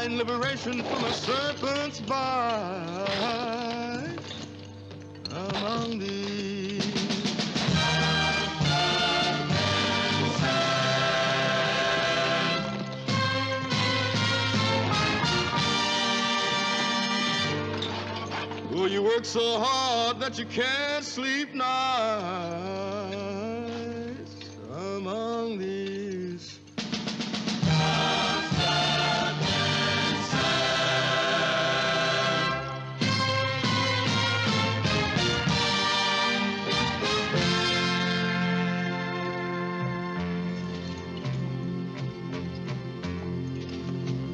find liberation from a serpent's bite among these. Oh, you work so hard that you can't sleep nights among these.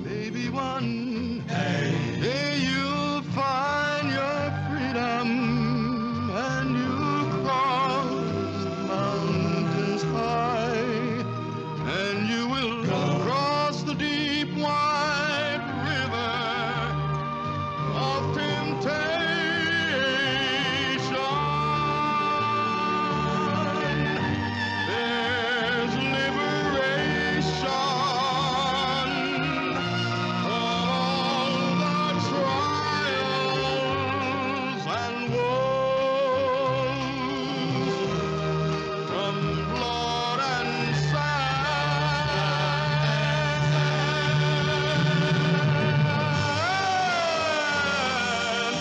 Maybe one day you'll find your freedom and you'll cross the mountains high, and you will cross the deep wide river of temptation. There's liberation all the trials and woes from blood and sand.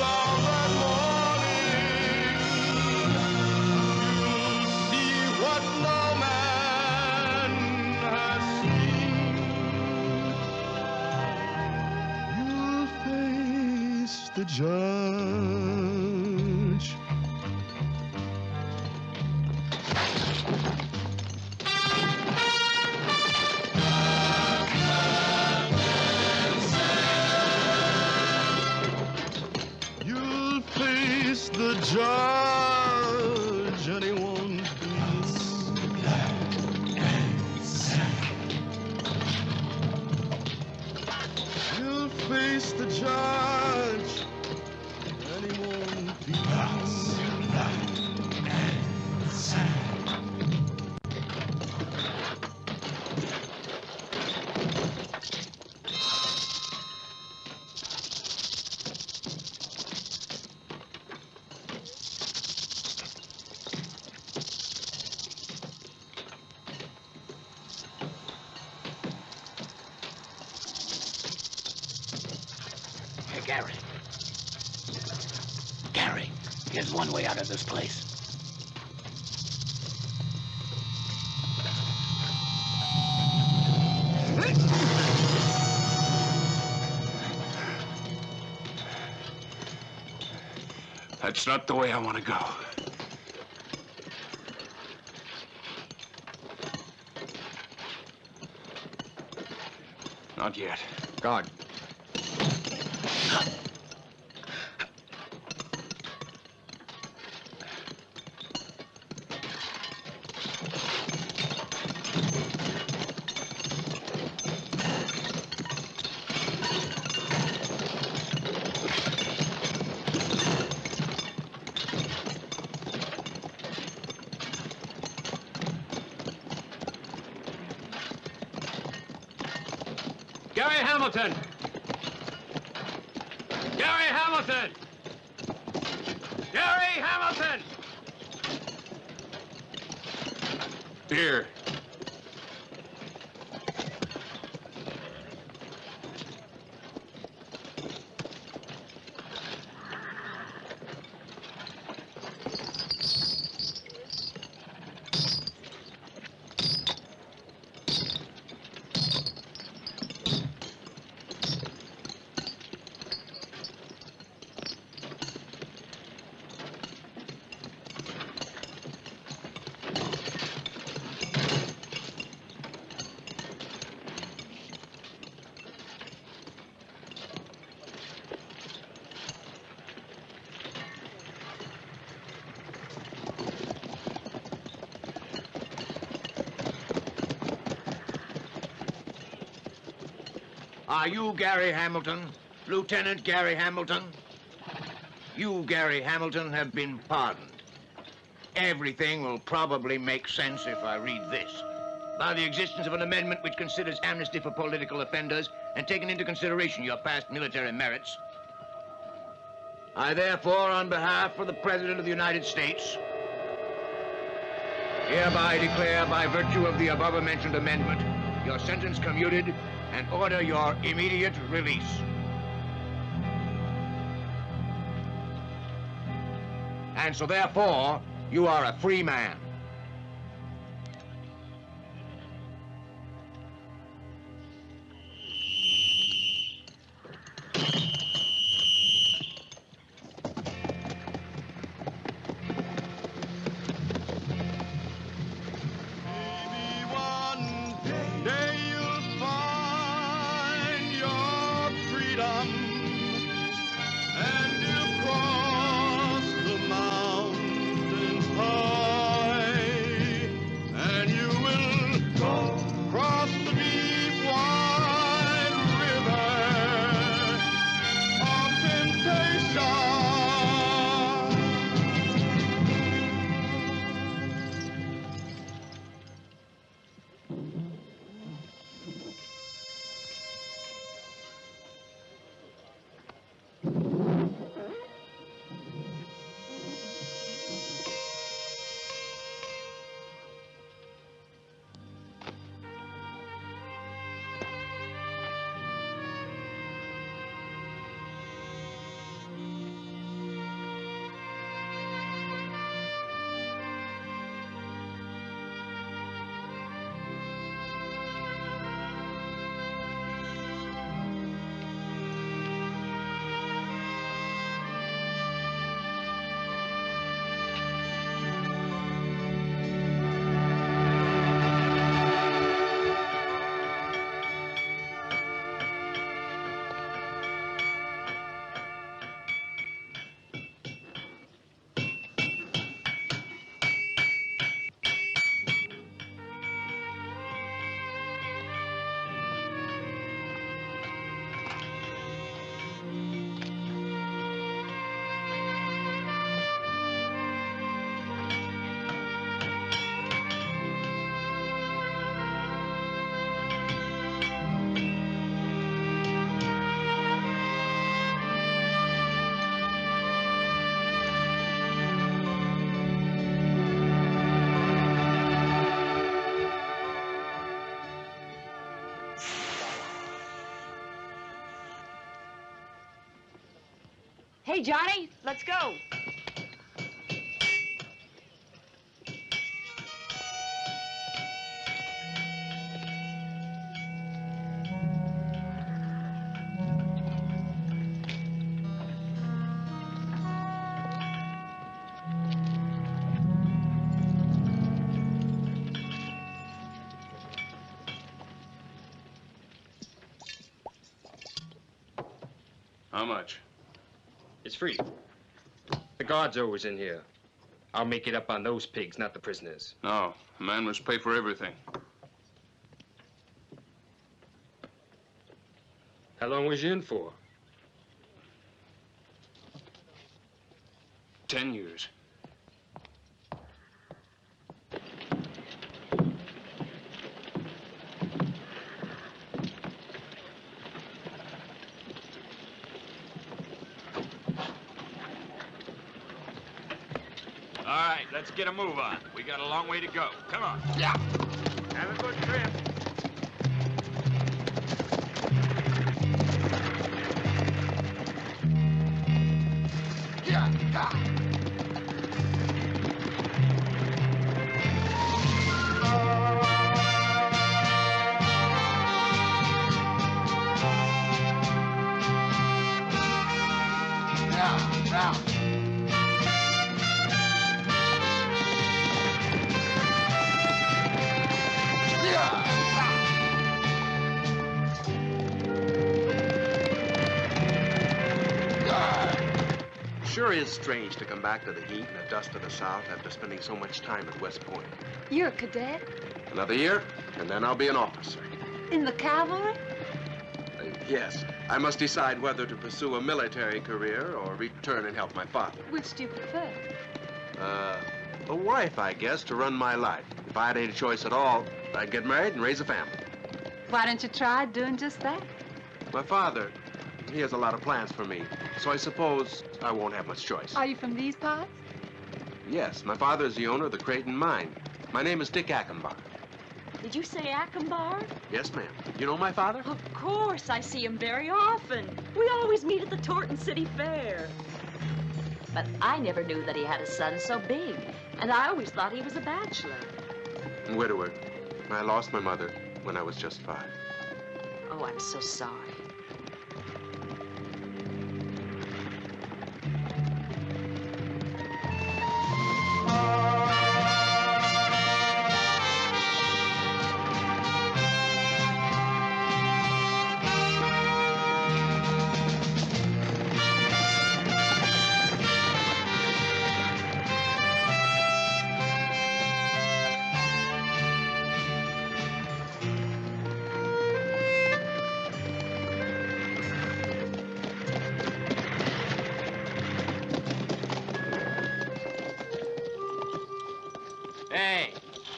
On that morning, you'll see what no man has seen. You'll face the judge. You'll face the judge, and he won't be. You'll face the judge, and he won't be. Hey, Gary. Gary, here's one way out of this place. That's not the way I want to go. Not yet. Guard. Gary Hamilton! Gary Hamilton! Gary Hamilton! Here. Are you Gary Hamilton? Lieutenant Gary Hamilton? You, Gary Hamilton, have been pardoned. Everything will probably make sense if I read this. by the existence of an amendment which considers amnesty for political offenders and taking into consideration your past military merits, I therefore, on behalf of the President of the United States, hereby declare by virtue of the above-mentioned amendment your sentence commuted and order your immediate release. And so therefore, you are a free man. Hey, Johnny, let's go. How much? It's free. The guard's always in here. I'll make it up on those pigs, not the prisoners. No, a man must pay for everything. How long was you in for? 10 years. All right, let's get a move on. We got a long way to go. Come on. Yeah. Have a good trip. Yeah. Yeah. Sure is strange to come back to the heat and the dust of the South after spending so much time at West Point. You're a cadet? Another year, and then I'll be an officer. In the cavalry? Yes, I must decide whether to pursue a military career or return and help my father. Which do you prefer? A wife, I guess, to run my life. If I had any choice at all, I'd get married and raise a family. Why don't you try doing just that? My father, he has a lot of plans for me, so I suppose I won't have much choice. Are you from these parts? Yes, my father is the owner of the Creighton Mine. My name is Dick Ackenbar. Did you say Ackenbar? Yes, ma'am. You know my father? Of course, I see him very often. We always meet at the Torton City Fair. But I never knew that he had a son so big, and I always thought he was a bachelor. Widower. I lost my mother when I was just 5. Oh, I'm so sorry. Hey,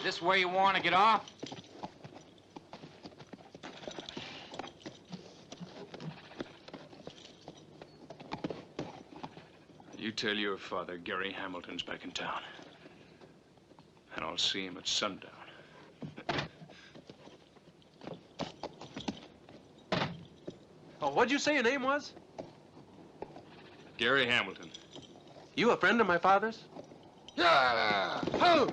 this where you want to get off? You tell your father Gary Hamilton's back in town. And I'll see him at sundown. Oh, what'd you say your name was? Gary Hamilton. You a friend of my father's? Yeah! Oh!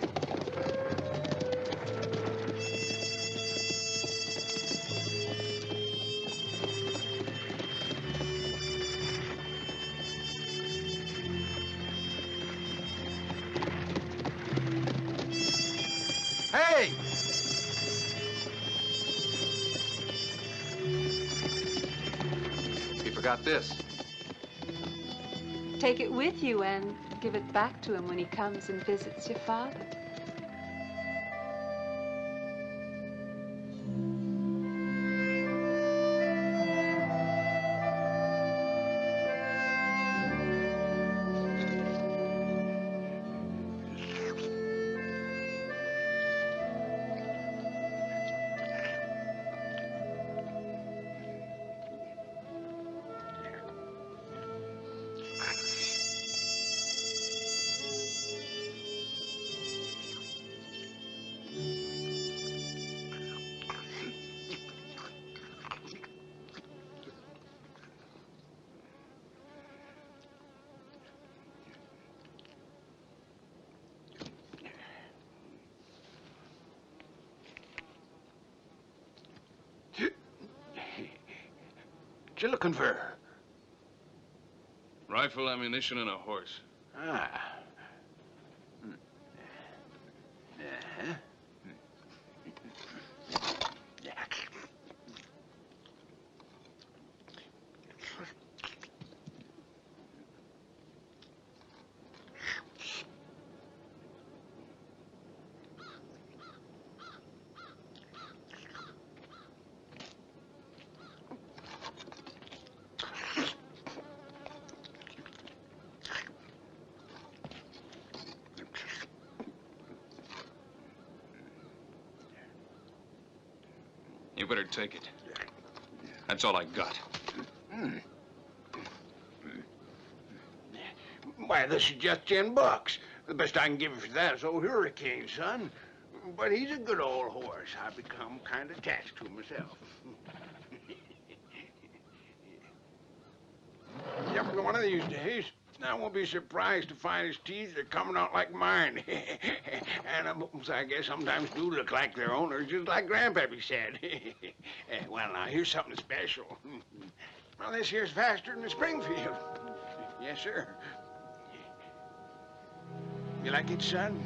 Hey! He forgot this. Take it with you and give it back to him when he comes and visits your father. What you looking for? Rifle, ammunition, and a horse. Ah. You better take it. That's all I got. Why, this is just $10. The best I can give you for that is old Hurricane, son. But he's a good old horse. I've become kind of attached to him myself. Yep, one of these days, I won't be surprised to find his teeth are coming out like mine. Animals, I guess, sometimes do look like their owners, just like Grandpappy said. Well, now, here's something special. Well, this here's faster than the Springfield. Yes, sir. You like it, son?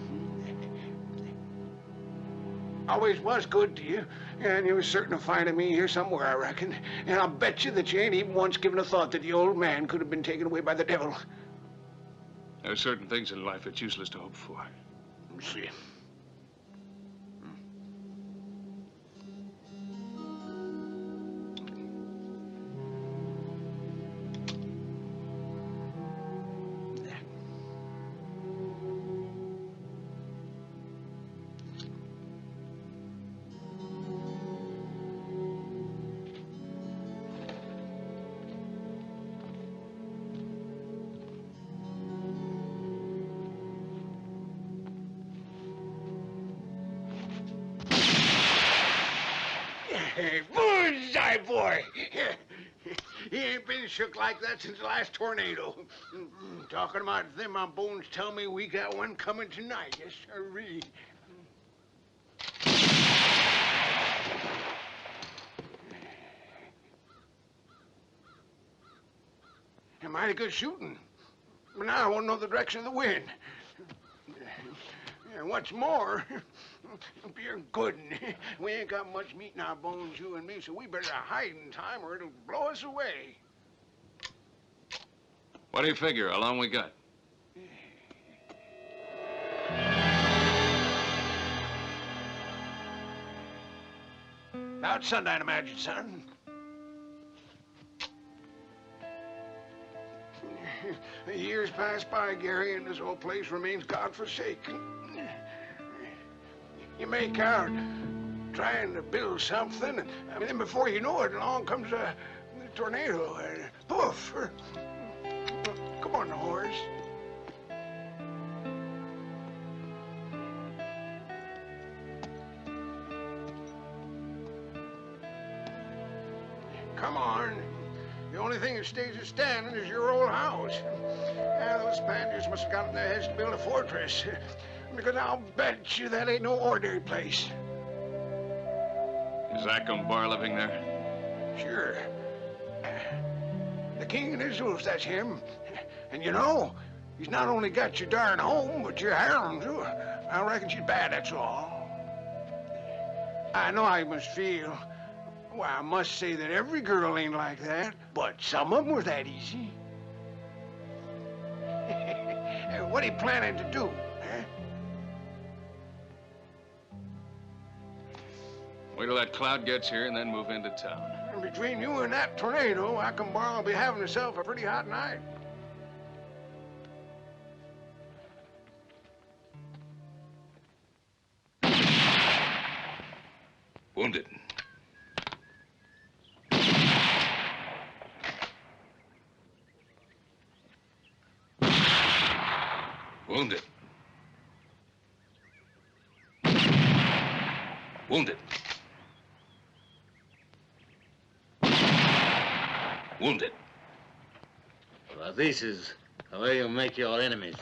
Always was good to you, and you was certain of finding me here somewhere, I reckon. And I'll bet you that you ain't even once given a thought that the old man could have been taken away by the devil. There are certain things in life it's useless to hope for. Let's see. Hey, bullseye, boy! He ain't been shook like that since the last tornado. Talking about them, my bones tell me we got one coming tonight. Yes, sirree. Mighty good shooting. But now I want to know the direction of the wind. And what's more, you're good. We ain't got much meat in our bones, you and me, so we better hide in time or it'll blow us away. What do you figure? How long we got? About sundown, imagine, son. The years pass by, Gary, and this old place remains godforsaken. You make out trying to build something, and then before you know it, along comes a tornado, and poof! Come on, horse. Come on. The only thing that stays standing is your old house. Those Spaniards must have got in their heads to build a fortress. Because I'll bet you that ain't no ordinary place. Is Akembar living there? Sure. The King and his wolves, that's him. And you know, he's not only got your darn home, but your harem, too. I reckon she's bad, that's all. I know how you must feel. Well, I must say that every girl ain't like that, but some of them were that easy. What are you planning to do, huh? Wait till that cloud gets here and then move into town. And between you and that tornado, Akembar will be having himself a pretty hot night. Wounded. Wounded. Wounded. Wounded. Well, this is the way you make your enemies.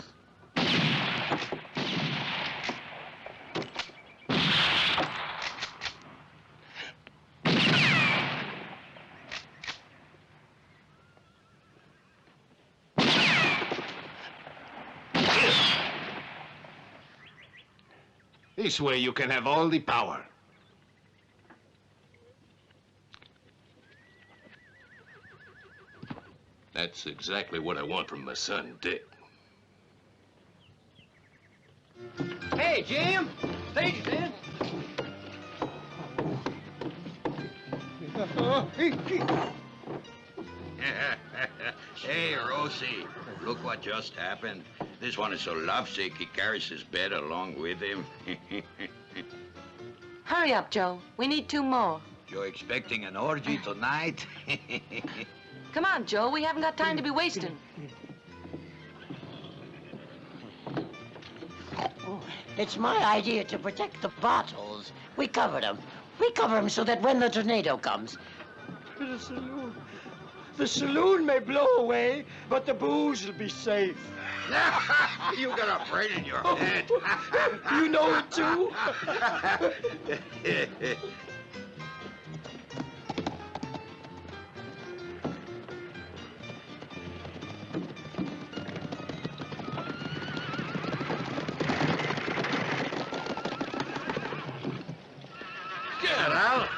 This way you can have all the power. That's exactly what I want from my son, Dick. Hey, Jim! Stage is in. Hey, Rosie, look what just happened. This one is so lovesick, he carries his bed along with him. Hurry up, Joe. We need 2 more. You're expecting an orgy tonight? Come on, Joe. We haven't got time to be wasting. It's my idea to protect the bottles. We cover them. We cover them so that when the tornado comes... The saloon may blow away, but the booze will be safe. You got a brain in your head. You know it, too? Get out.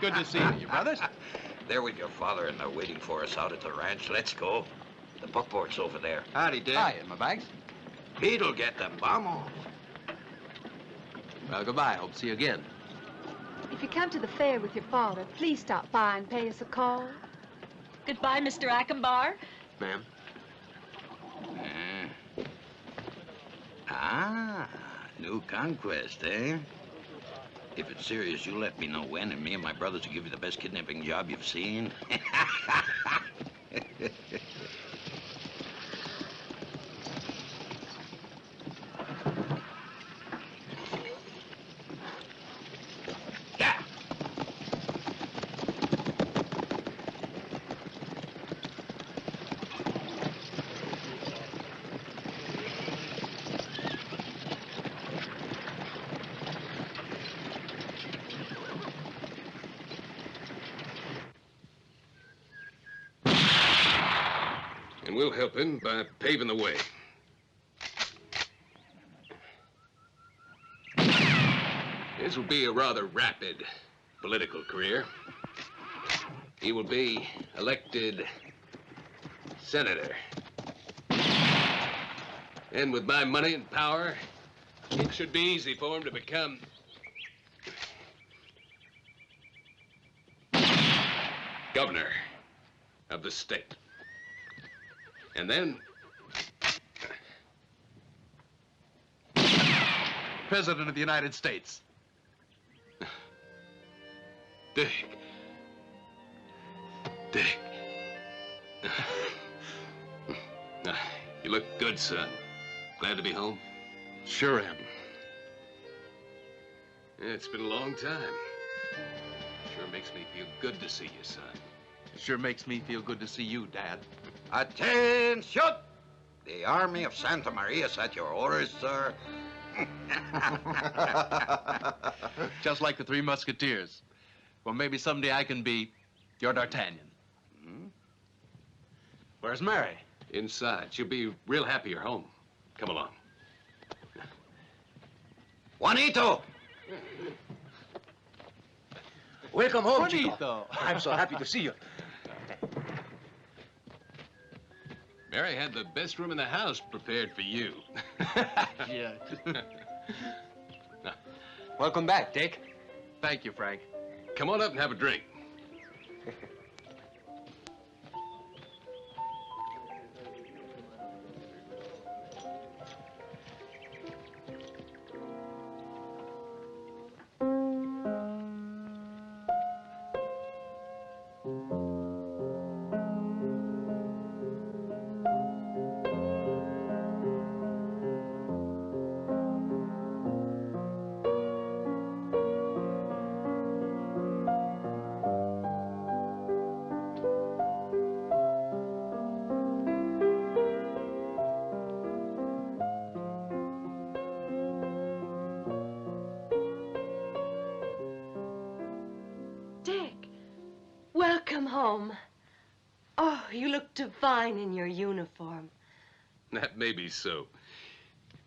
Good to see you, brothers. There with your father, and they're waiting for us out at the ranch. Let's go. The buckboard's over there. Howdy, Dick. Hi, and my bags? Pete'll get them. Vamos. Well, goodbye. Hope to see you again. If you come to the fair with your father, please stop by and pay us a call. Goodbye, Mr. Akembar. Ma'am? New conquest, eh? If it's serious, you let me know when, and me and my brothers will give you the best kidnapping job you've seen. And we'll help him by paving the way. His will be a rather rapid political career. He will be elected senator. And with my money and power, it should be easy for him to become governor of the state. And then President of the United States. Dick. Dick. You look good, son. Glad to be home? Sure am. Yeah, it's been a long time. Sure makes me feel good to see you, son. Sure makes me feel good to see you, Dad. Attention! The Army of Santa Maria is at your orders, sir. Just like the Three Musketeers. Well, maybe someday I can be your D'Artagnan. Hmm? Where's Mary? Inside. She'll be real happy you're home. Come along. Juanito! Welcome home, Juanito. Chico. I'm so happy to see you. Mary had the best room in the house prepared for you. Yeah. Welcome back, Dick. Thank you, Frank. Come on up and have a drink. Welcome home. Oh, you look divine in your uniform. That may be so.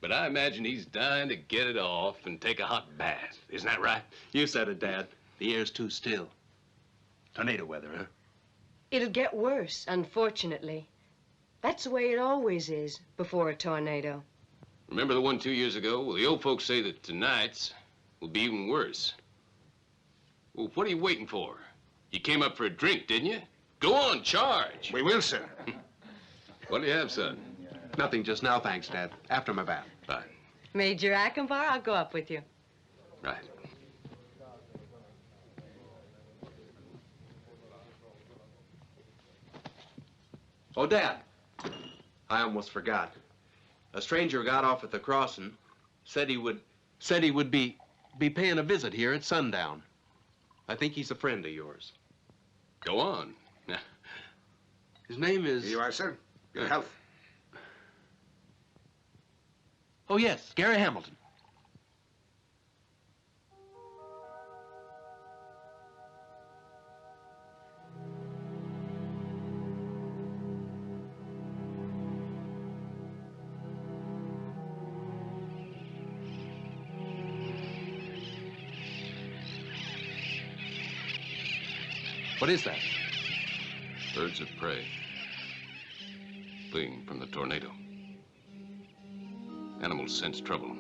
But I imagine he's dying to get it off and take a hot bath. Isn't that right? You said it, Dad. The air's too still. Tornado weather, huh? It'll get worse, unfortunately. That's the way it always is before a tornado. Remember the one 2 years ago? Well, the old folks say that tonight's will be even worse. Well, what are you waiting for? You came up for a drink, didn't you? Go on, charge. We will, sir. What do you have, son? Nothing just now, thanks, Dad. After my bath. Fine. Major Ackenbar, I'll go up with you. Right. Oh, Dad. I almost forgot. A stranger got off at the crossing, said he would be paying a visit here at sundown. I think he's a friend of yours. Go on. His name is... Here you are, sir. Good health. Oh, yes, Gary Hamilton. What is that? Birds of prey. Fleeing from the tornado. Animals sense trouble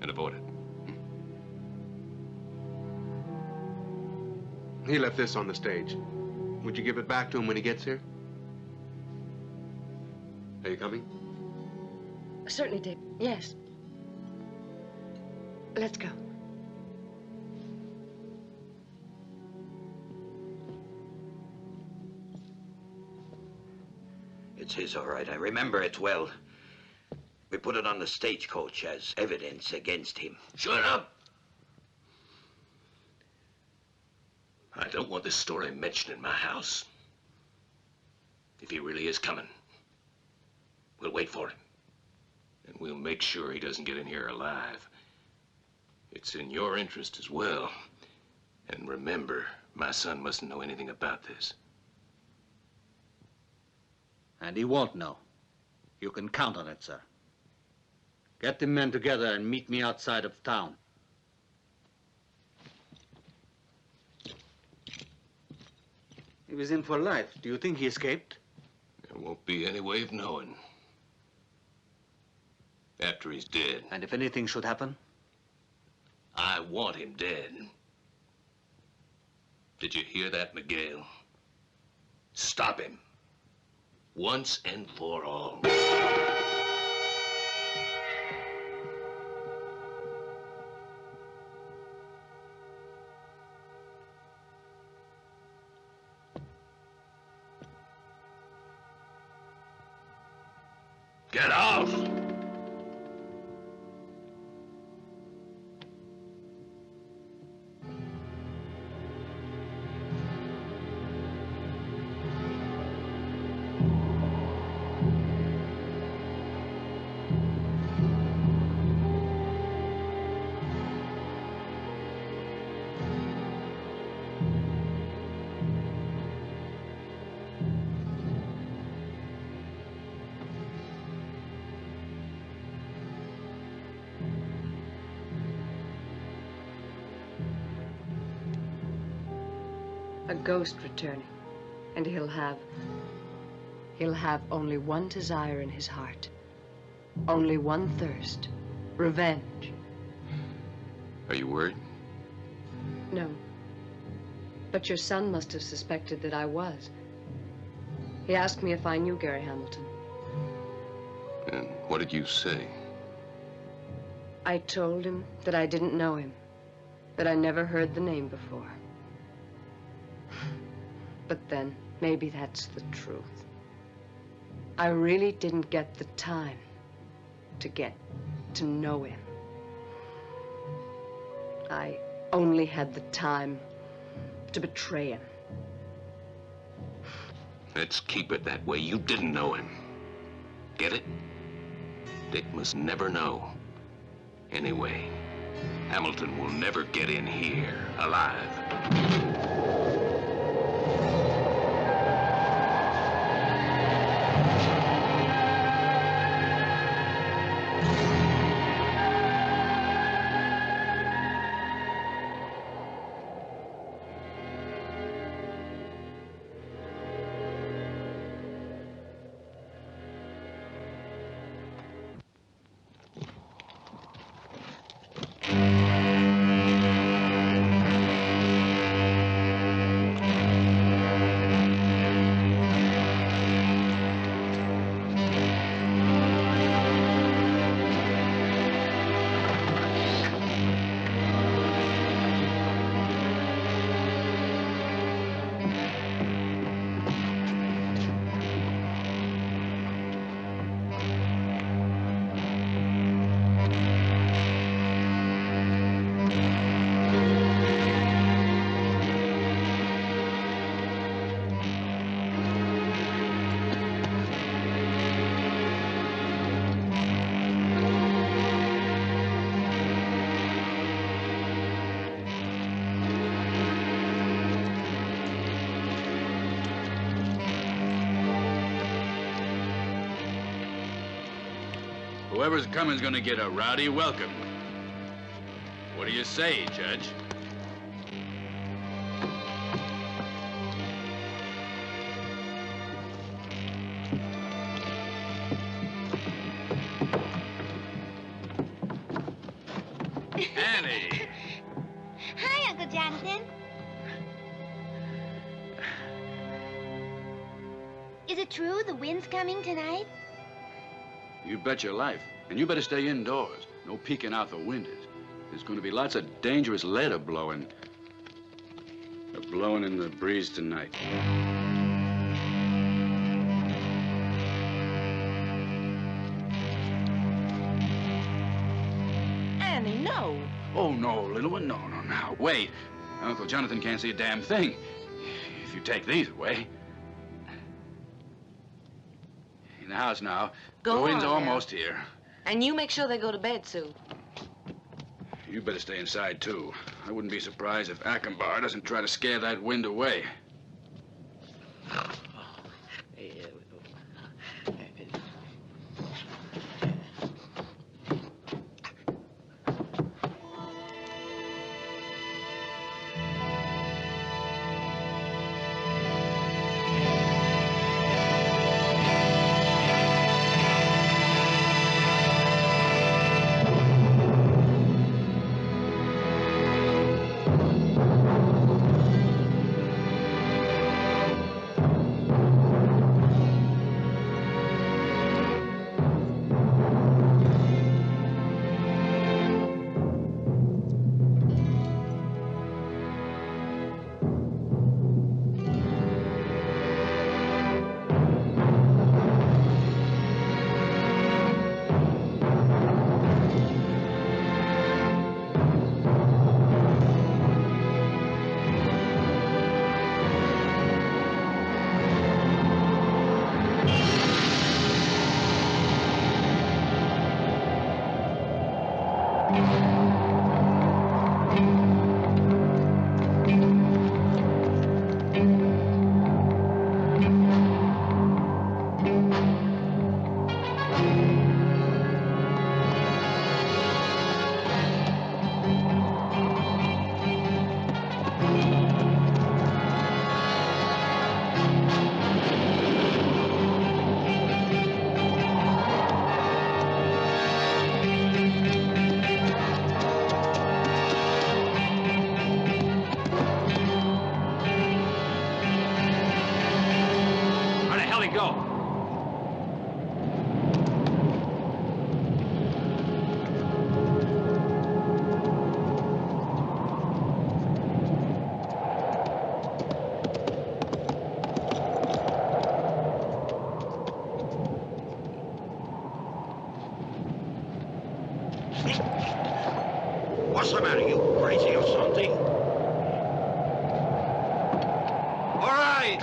and avoid it. He left this on the stage. Would you give it back to him when he gets here? Are you coming? Certainly, Dick. Yes. Let's go. It's his, all right. I remember it well. We put it on the stagecoach as evidence against him. Shut up! I don't want this story mentioned in my house. If he really is coming, we'll wait for him. And we'll make sure he doesn't get in here alive. It's in your interest as well. And remember, my son mustn't know anything about this. And he won't know. You can count on it, sir. Get the men together and meet me outside of town. He was in for life. Do you think he escaped? There won't be any way of knowing. After he's dead. And if anything should happen? I want him dead. Did you hear that, Miguel? Stop him. Once and for all. Get out! A ghost returning, and he'll have only one desire in his heart. Only one thirst. Revenge. Are you worried? No. But your son must have suspected that I was. He asked me if I knew Gary Hamilton. And what did you say? I told him that I didn't know him, that I never heard the name before. But then, maybe that's the truth. I really didn't get the time to get to know him. I only had the time to betray him. Let's keep it that way. You didn't know him. Get it? Dick must never know. Anyway, Hamilton will never get in here alive. Whoever's coming's gonna get a rowdy welcome. What do you say, Judge? Annie! Hi, Uncle Jonathan. Is it true the wind's coming tonight? You bet your life. And you better stay indoors. No peeking out the windows. There's going to be lots of dangerous lead a-blowing. A-blowing in the breeze tonight. Annie, no. Oh, no, little one. No, no, now. Wait. Uncle Jonathan can't see a damn thing. If you take these away. In the house now. Go the wind's on, almost here. And you make sure they go to bed soon. You better stay inside, too. I wouldn't be surprised if Akembar doesn't try to scare that wind away. go. What's the matter, you crazy or something? All right.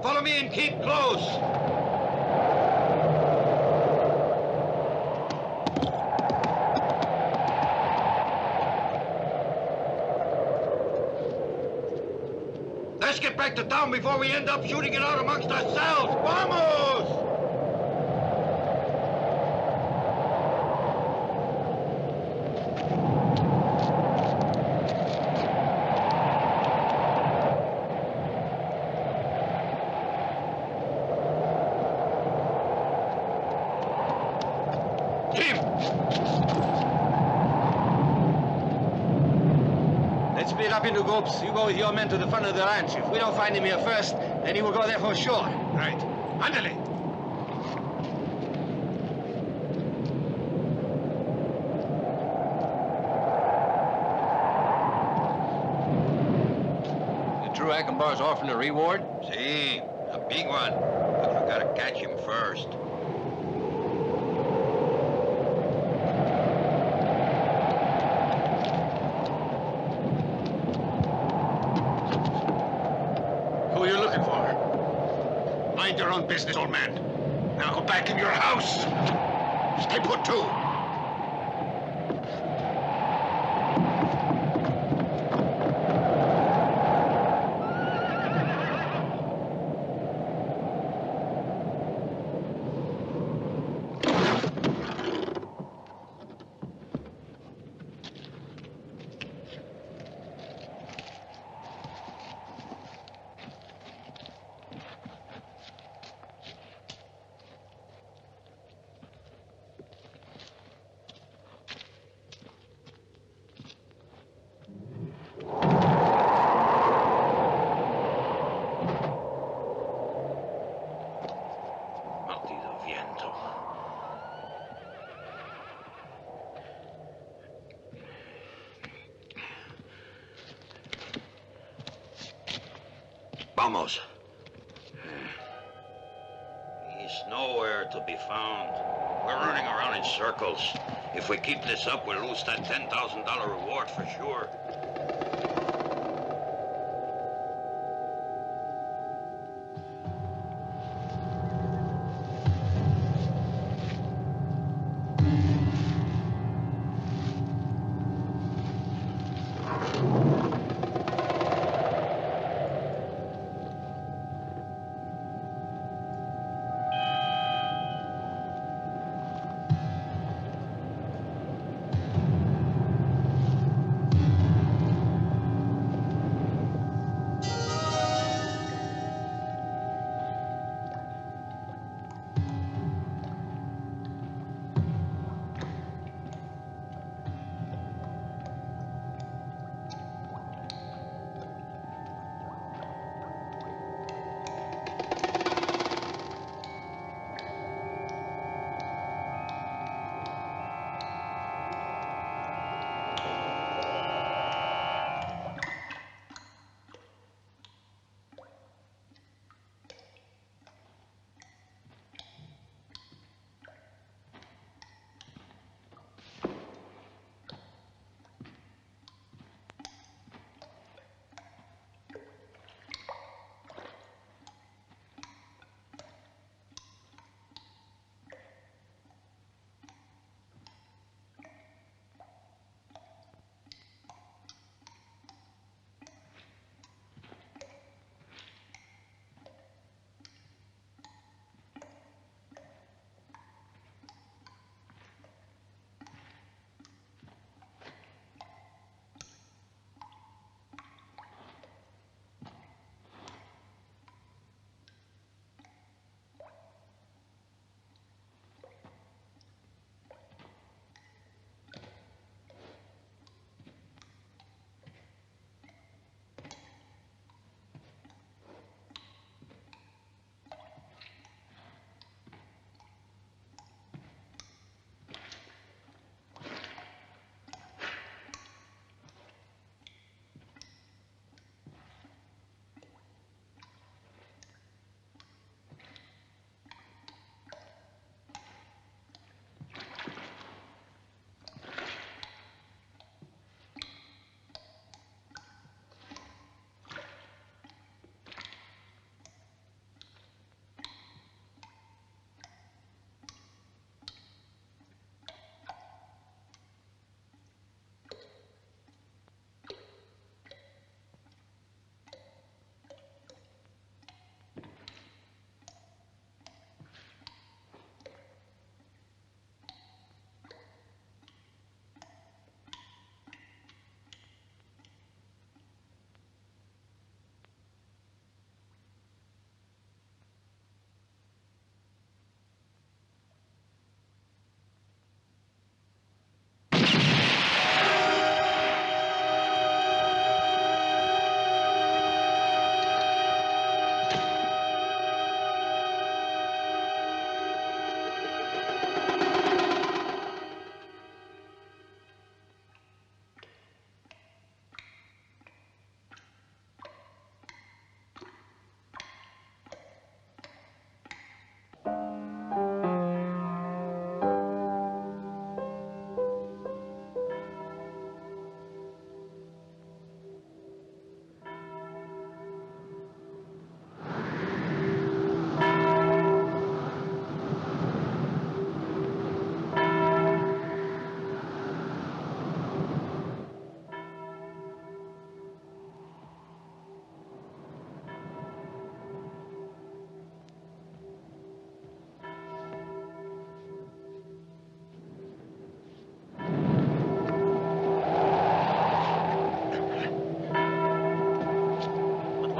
Follow me and keep close. Let's get back to town before we end up shooting it out amongst ourselves. Vamos! Let's split up into groups. You go with your men to the front of the ranch. If we don't find him here first, then he will go there for sure. Right. Ándale. Did Drew Ackenbar's offering a reward? See, a big one. But we gotta catch him first. Who are you looking for? Mind your own business, old man. Now go back in your house. Stay put, too. Maldito viento. Vamos. He's nowhere to be found. We're running around in circles. If we keep this up, we'll lose that $10,000 reward for sure.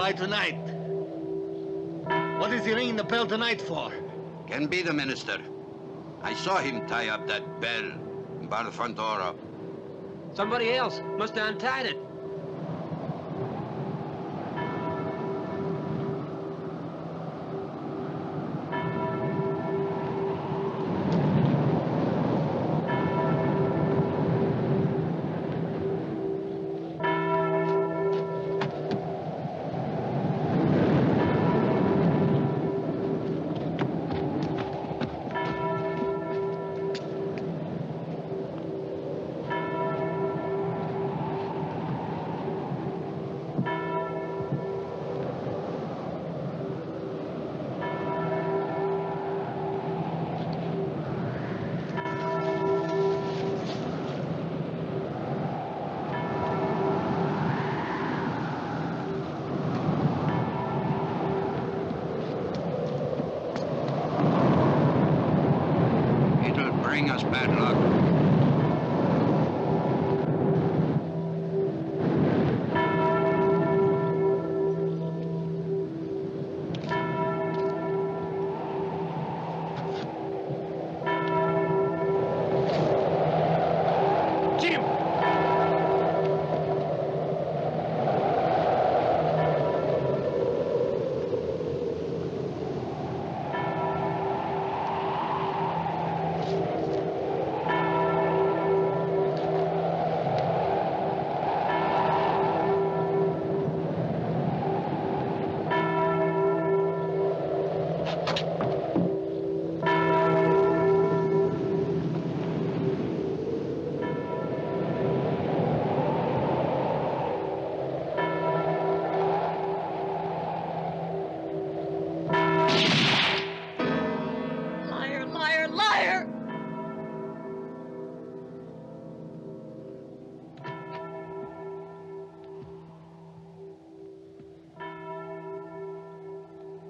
Why tonight? What is he ringing the bell tonight for? Can be the minister. I saw him tie up that bell by the front door up. Somebody else must have untied it. Bring us bad luck.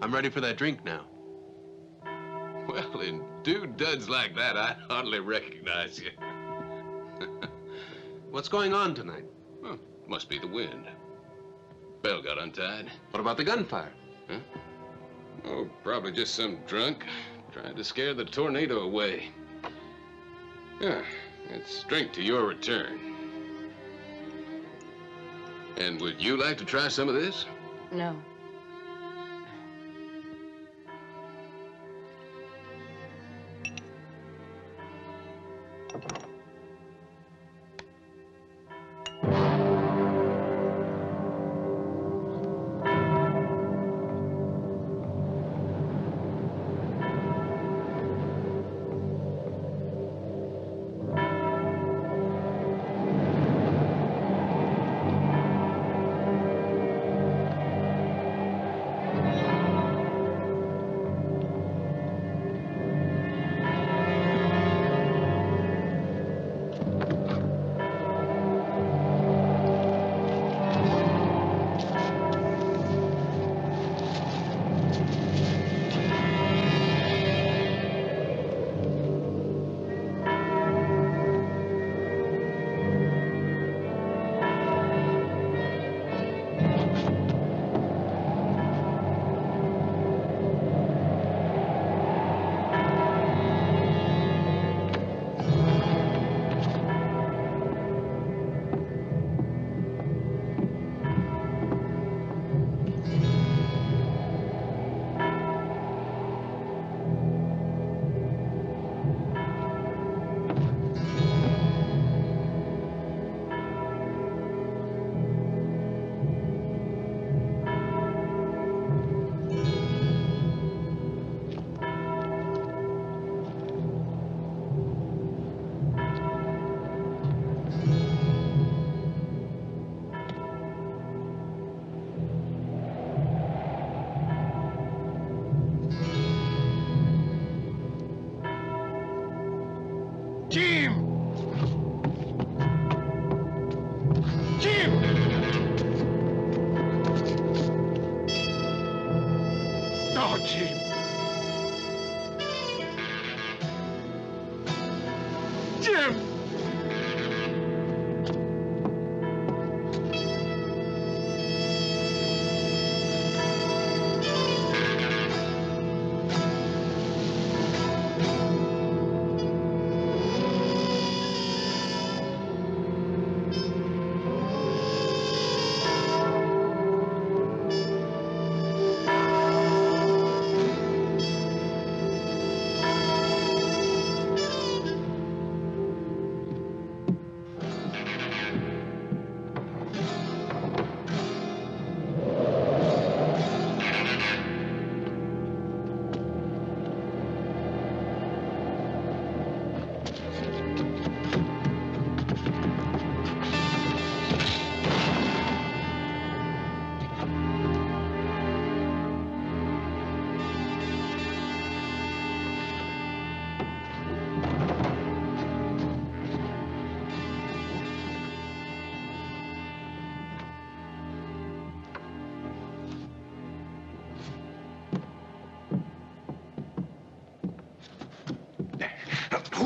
I'm ready for that drink now. Well, in dudes like that, I hardly recognize you. What's going on tonight? Huh, must be the wind. Bell got untied. What about the gunfire? Huh? Oh, probably just some drunk trying to scare the tornado away. Yeah, let's drink to your return. And would you like to try some of this? No.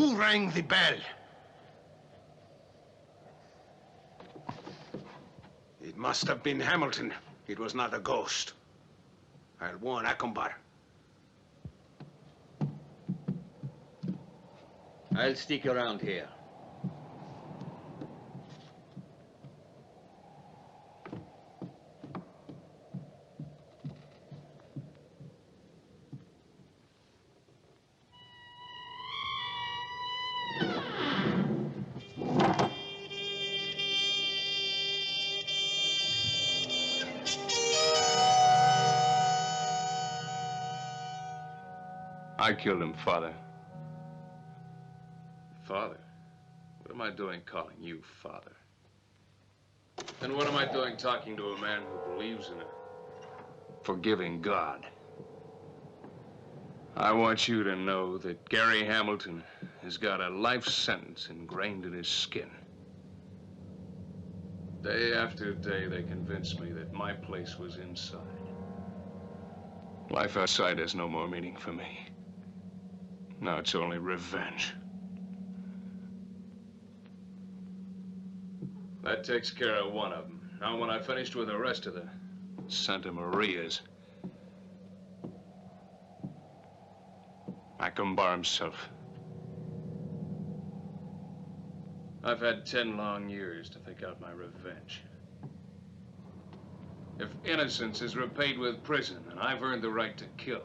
Who rang the bell? It must have been Hamilton. It was not a ghost. I'll warn Akumbar. I'll stick around here. I killed him, Father. Father? What am I doing calling you Father? And what am I doing talking to a man who believes in a forgiving God? I want you to know that Gary Hamilton has got a life sentence ingrained in his skin. Day after day, they convince me that my place was inside. Life outside has no more meaning for me. Now it's only revenge. That takes care of one of them. Now, when I finished with the rest of the Santa Marias, Akumbar himself. I've had 10 long years to think out my revenge. If innocence is repaid with prison, then I've earned the right to kill.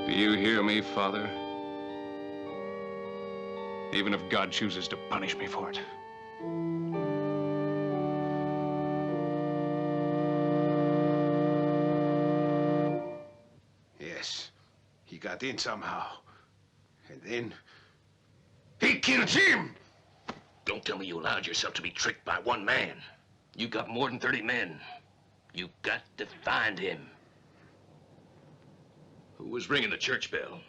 Do you hear me, Father? Even if God chooses to punish me for it. Yes, he got in somehow. And then he killed him! Don't tell me you allowed yourself to be tricked by one man. You got more than 30 men. You got to find him. Who was ringing the church bell?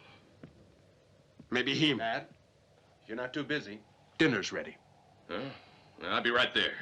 Maybe him. Dad, you're not too busy. Dinner's ready. Huh? I'll be right there.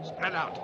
Spread out.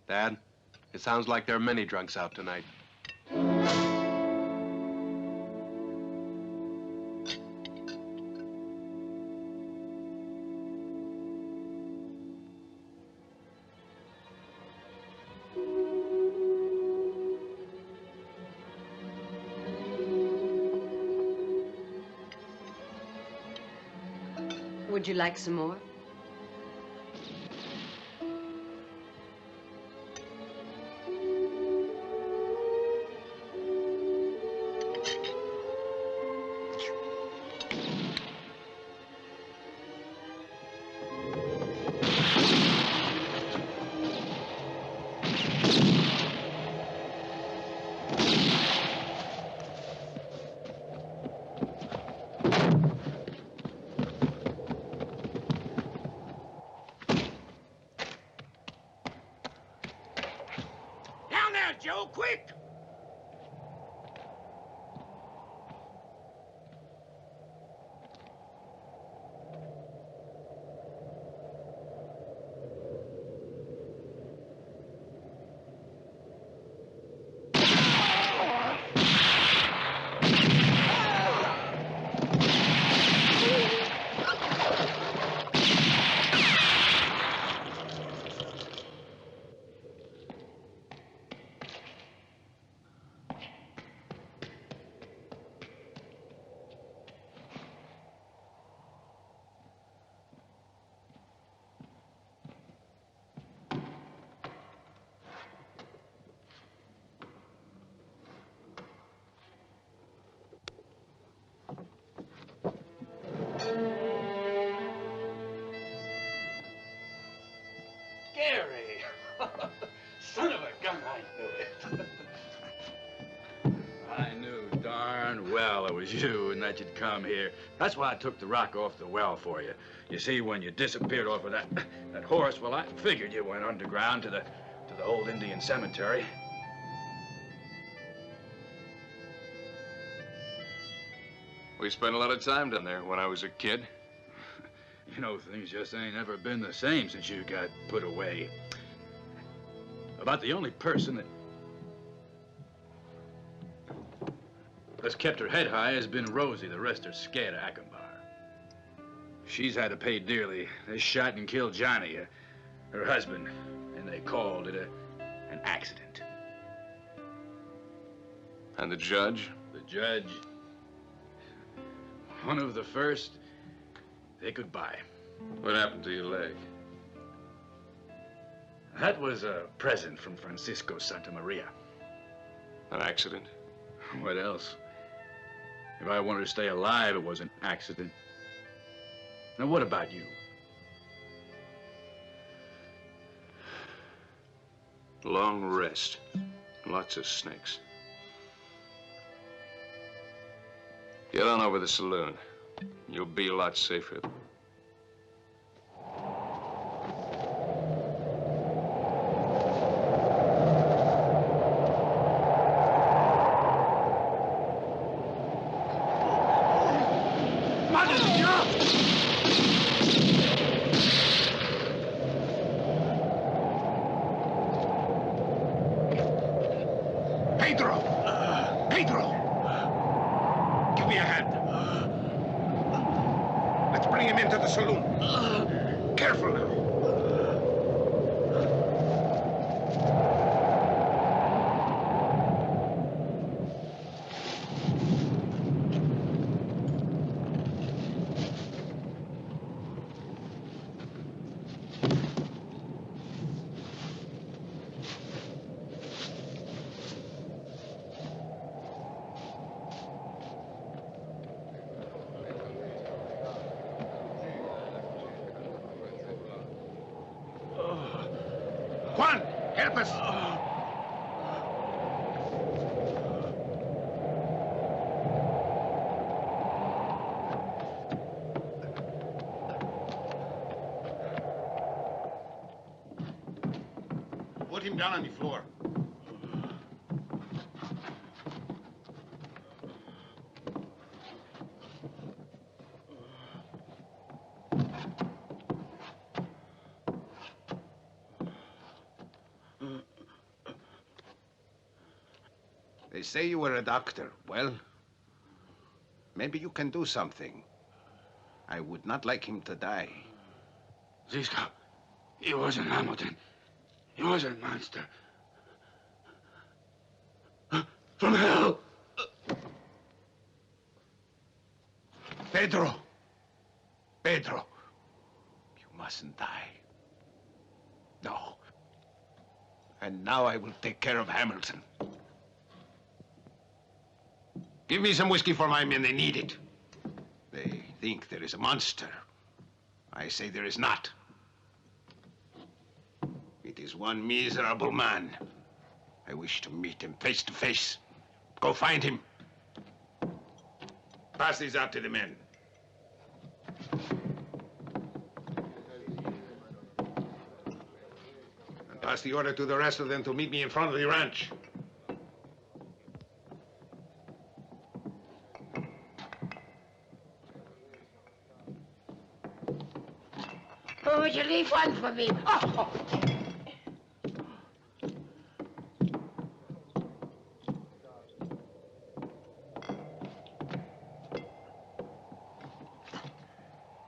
Dad, it sounds like there are many drunks out tonight. Would you like some more? Joe, quick! Son of a gun, I knew it. I knew darn well it was you and that you'd come here. That's why I took the rock off the well for you. You see, when you disappeared off of that horse, well, I figured you went underground to the old Indian cemetery. We spent a lot of time down there when I was a kid. You know, things just ain't ever been the same since you got put away. About the only person that's kept her head high has been Rosie. The rest are scared of Akbar. She's had to pay dearly. They shot and killed Johnny, her husband, and they called it an accident. And the judge? The judge, one of the first, they could buy. What happened to your leg? That was a present from Francisco Santa Maria. An accident? What else? If I wanted to stay alive, it was an accident. Now, what about you? Long rest. Lots of snakes. Get on over to the saloon. You'll be a lot safer. Help us! Put him down on the floor. They say you were a doctor. Well, maybe you can do something. I would not like him to die. Zisco, he wasn't Hamilton. He was a monster. From hell. Pedro. Pedro. mustn't die. No. And now I will take care of Hamilton. Give me some whiskey for my men. They need it. They think there is a monster. I say there is not. It is one miserable man. I wish to meet him face to face. Go find him. Pass these out to the men. And pass the order to the rest of them to meet me in front of the ranch. Oh, would you leave one for me? Oh.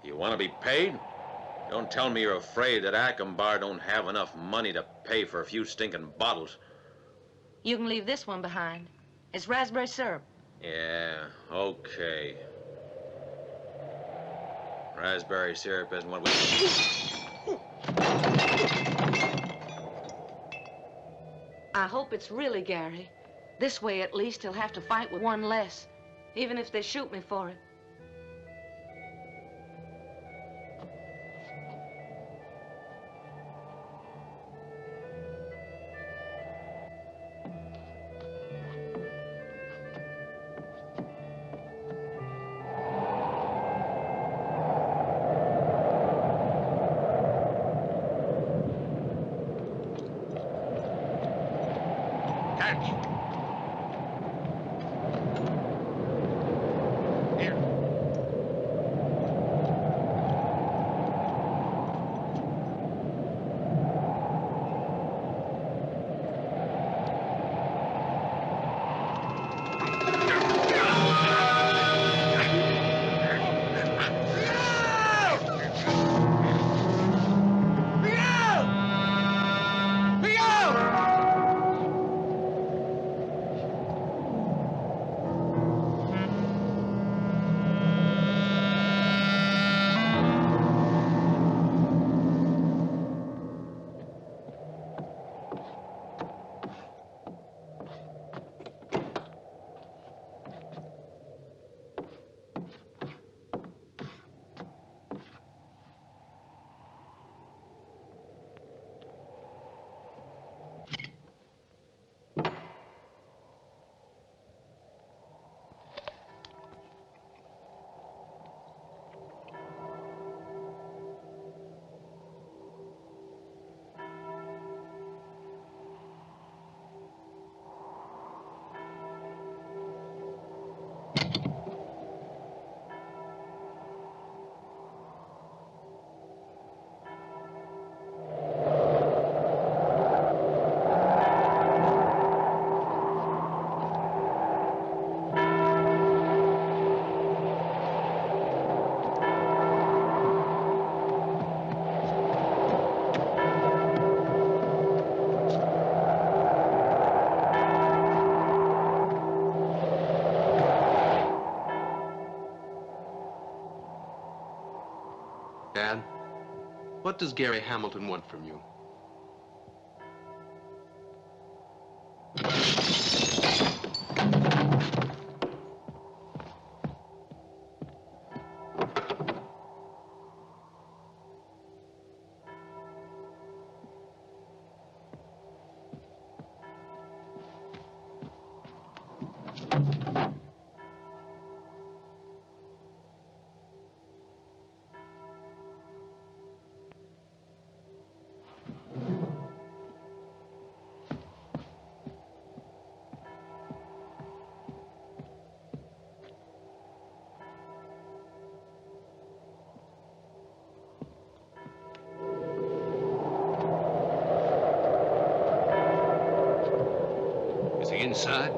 You want to be paid? Don't tell me you're afraid that Ackenbar don't have enough money to pay for a few stinking bottles. You can leave this one behind. It's raspberry syrup. Yeah, okay. Raspberry syrup isn't what we... I hope it's really Gary. This way, at least, he'll have to fight with one less, even if they shoot me for it. Dad, what does Gary Hamilton want from you? Inside?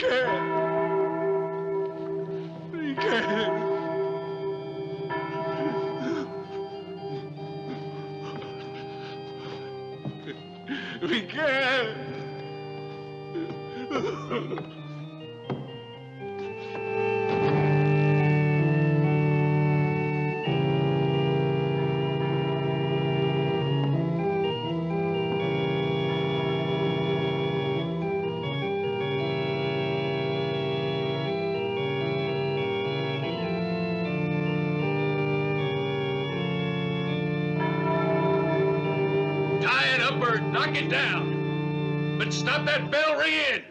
can't. We can't. We can't. Tie it up or knock it down. But stop that bell ringing.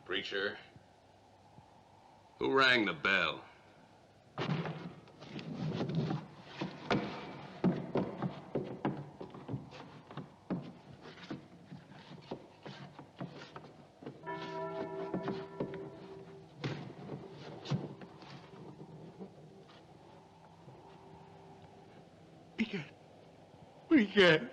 Preacher, who rang the bell? We can't.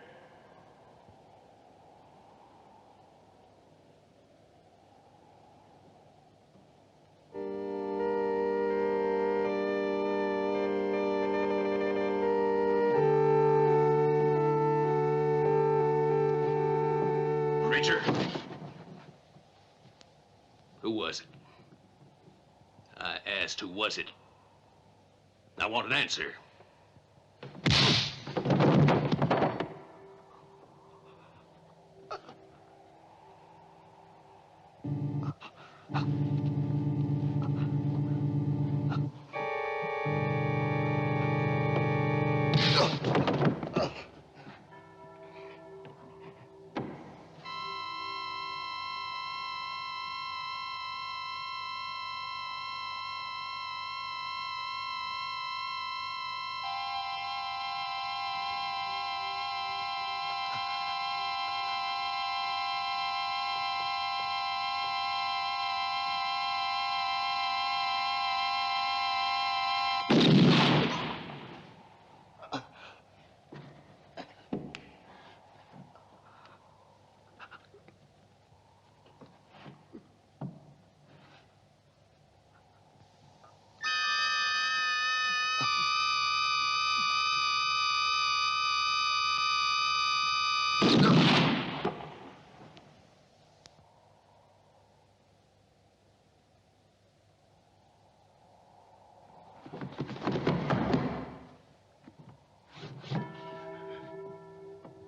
Preacher, who was it? I asked who was it. I want an answer.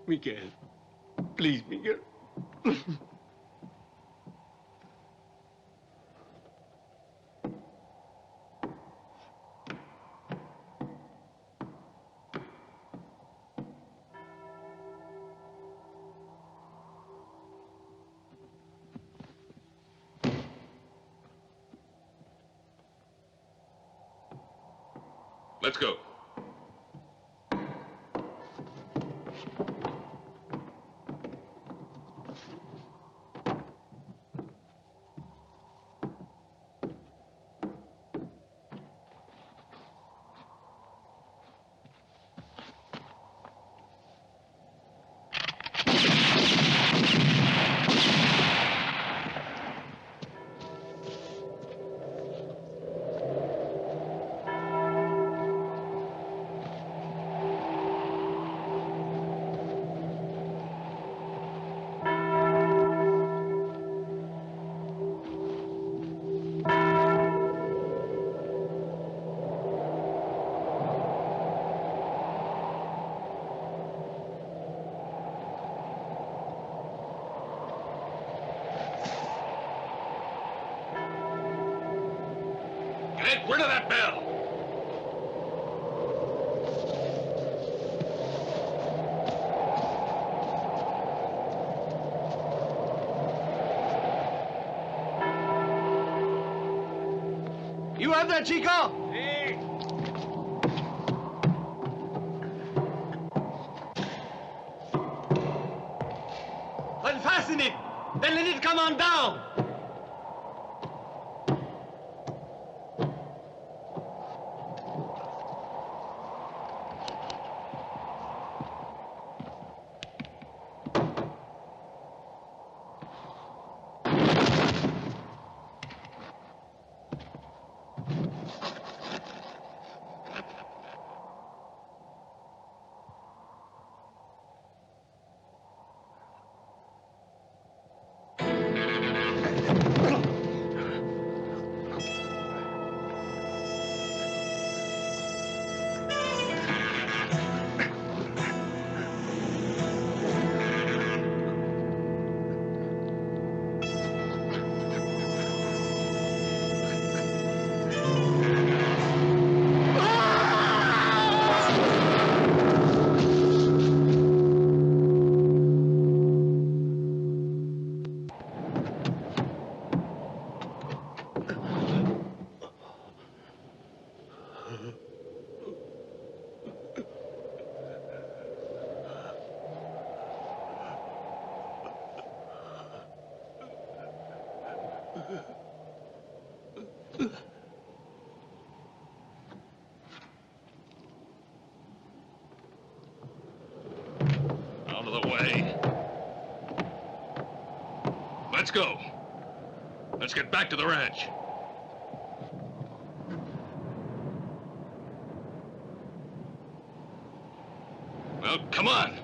Miguel, please, Miguel. Let's go. Get rid of that bell! You have that, Chico? Unfasten it! Then let it come on down! Out of the way. Let's go. Let's get back to the ranch. Well, come on.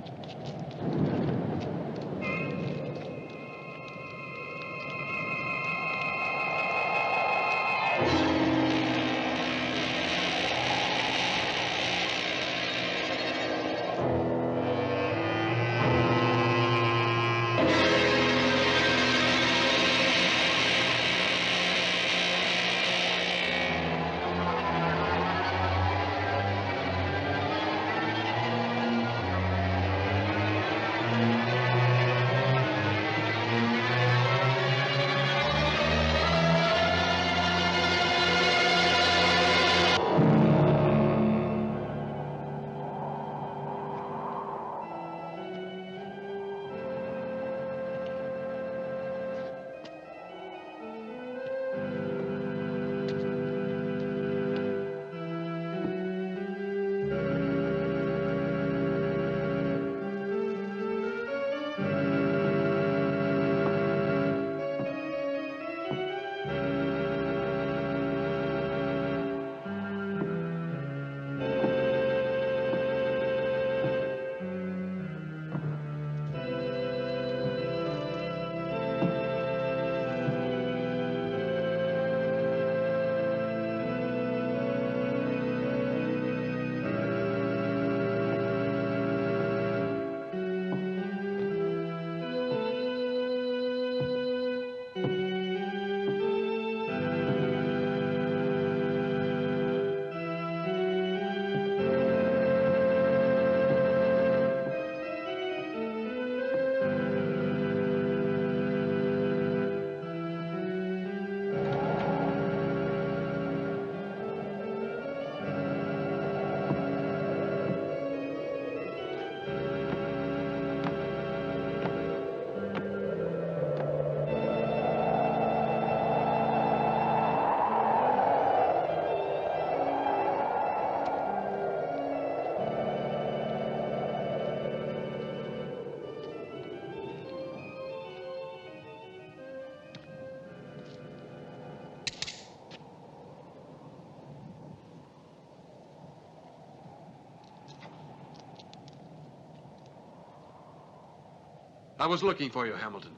I was looking for you, Hamilton.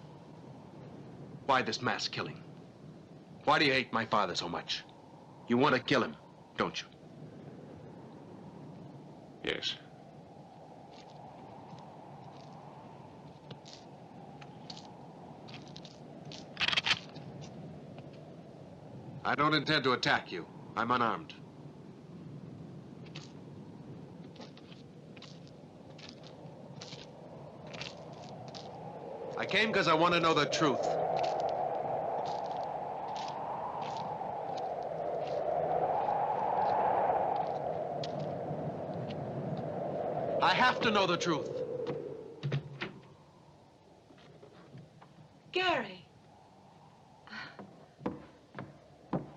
Why this mass killing? Why do you hate my father so much? You want to kill him, don't you? Yes. I don't intend to attack you. I'm unarmed. I came because I want to know the truth. I have to know the truth. Gary.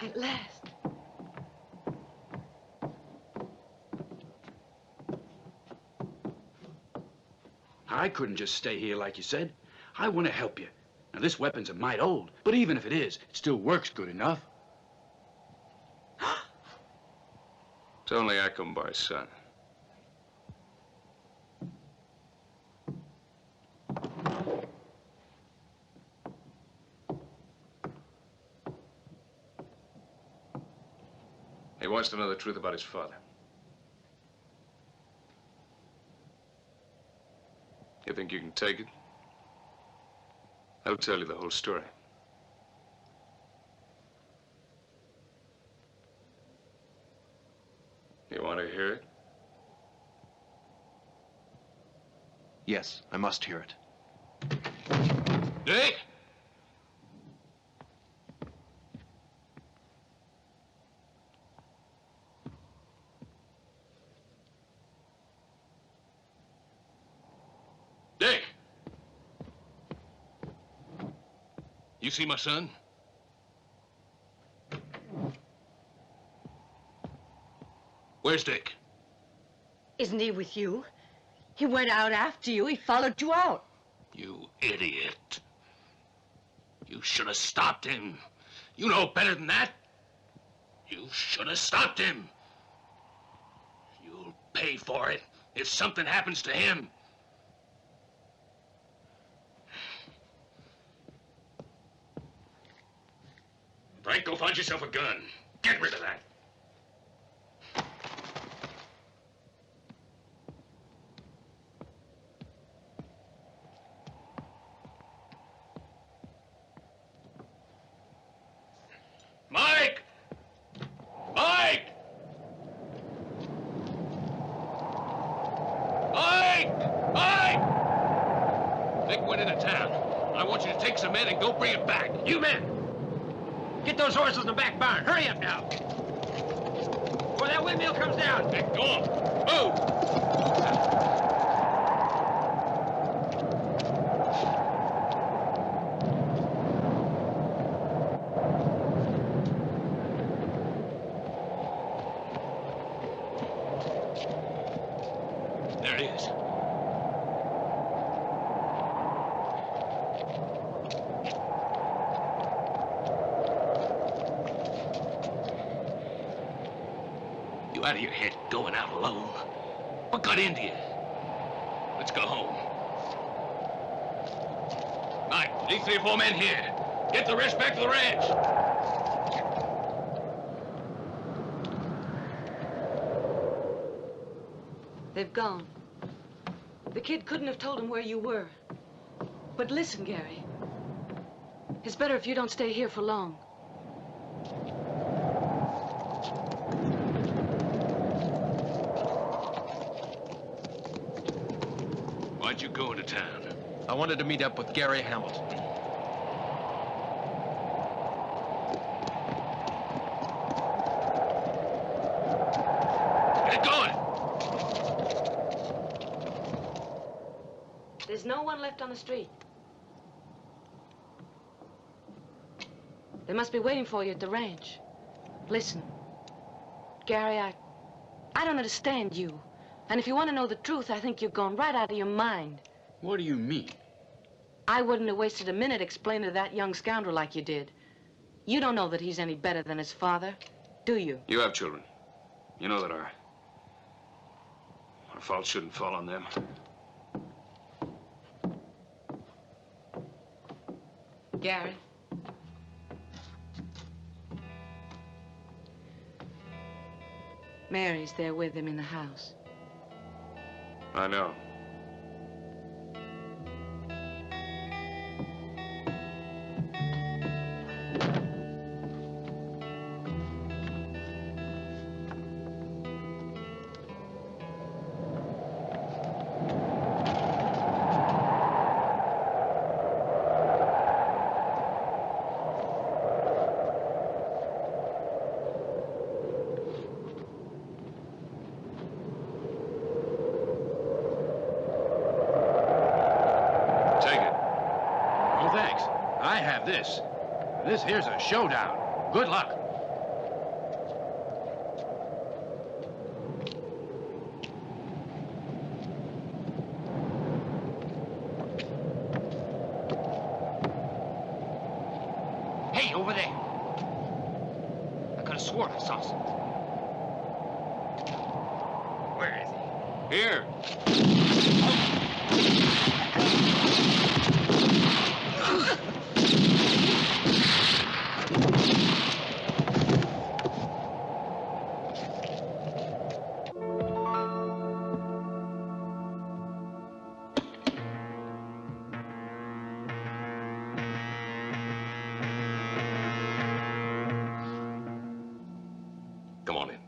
At last. I couldn't just stay here like you said. I want to help you. Now, this weapon's a mite old, but even if it is, it still works good enough. It's only Akambar's son. He wants to know the truth about his father. You think you can take it? I'll tell you the whole story. You want to hear it? Yes, I must hear it. Dick! Dick! You see my son? Where's Dick? Isn't he with you? He went out after you. He followed you out. You idiot. You should have stopped him. You know better than that. You should have stopped him. You'll pay for it if something happens to him. Frank, go find yourself a gun. Get rid of that. Mike! Mike! Mike! Mike! Dick went into town. I want you to take some men and go bring him back. You men! Get those horses in the back barn. Hurry up now. Before that windmill comes down. Dick, go on. Move! There he is. You out of your head going out alone? What got into you? Let's go home. Mike, leave 3 or 4 men here. Get the rest back to the ranch. They've gone. The kid couldn't have told him where you were. But listen, Gary. It's better if you don't stay here for long. Why'd you go into town? I wanted to meet up with Gary Hamilton. Get going! There's no one left on the street. They must be waiting for you at the ranch. Listen, Gary, I don't understand you. And if you want to know the truth, I think you're going right out of your mind. What do you mean? I wouldn't have wasted a minute explaining to that young scoundrel like you did. You don't know that he's any better than his father, do you? You have children. You know that our fault shouldn't fall on them. Gary? Mary's there with him in the house. I know. Oh, thanks. I have this. This here's a showdown. Good luck. Hey, over there. I could have sworn I saw something. Where is he? Here. Come on in.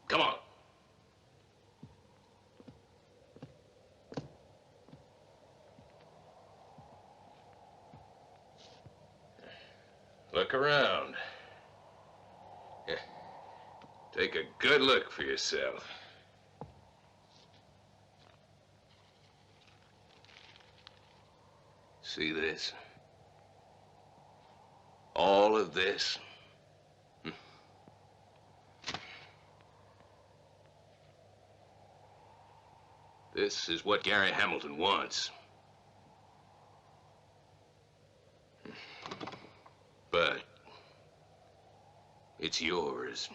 Come on. Look around. Yeah. Take a good look for yourself. See this? All of this? This is what Gary Hamilton wants. But it's yours.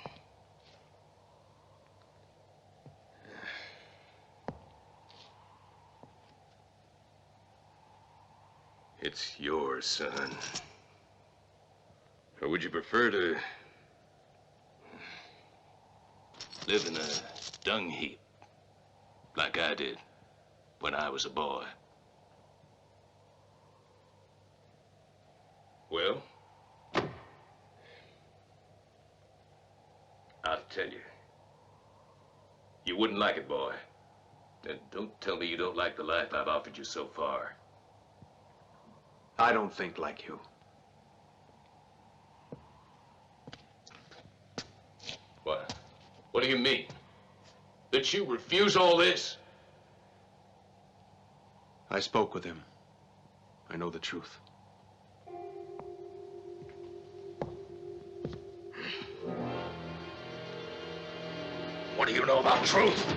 It's yours, son. Or would you prefer to live in a dung heap like I did when I was a boy? Well, I'll tell you. You wouldn't like it, boy. And don't tell me you don't like the life I've offered you so far. I don't think like you. What? What do you mean? That you refuse all this? I spoke with him. I know the truth. What do you know about truth?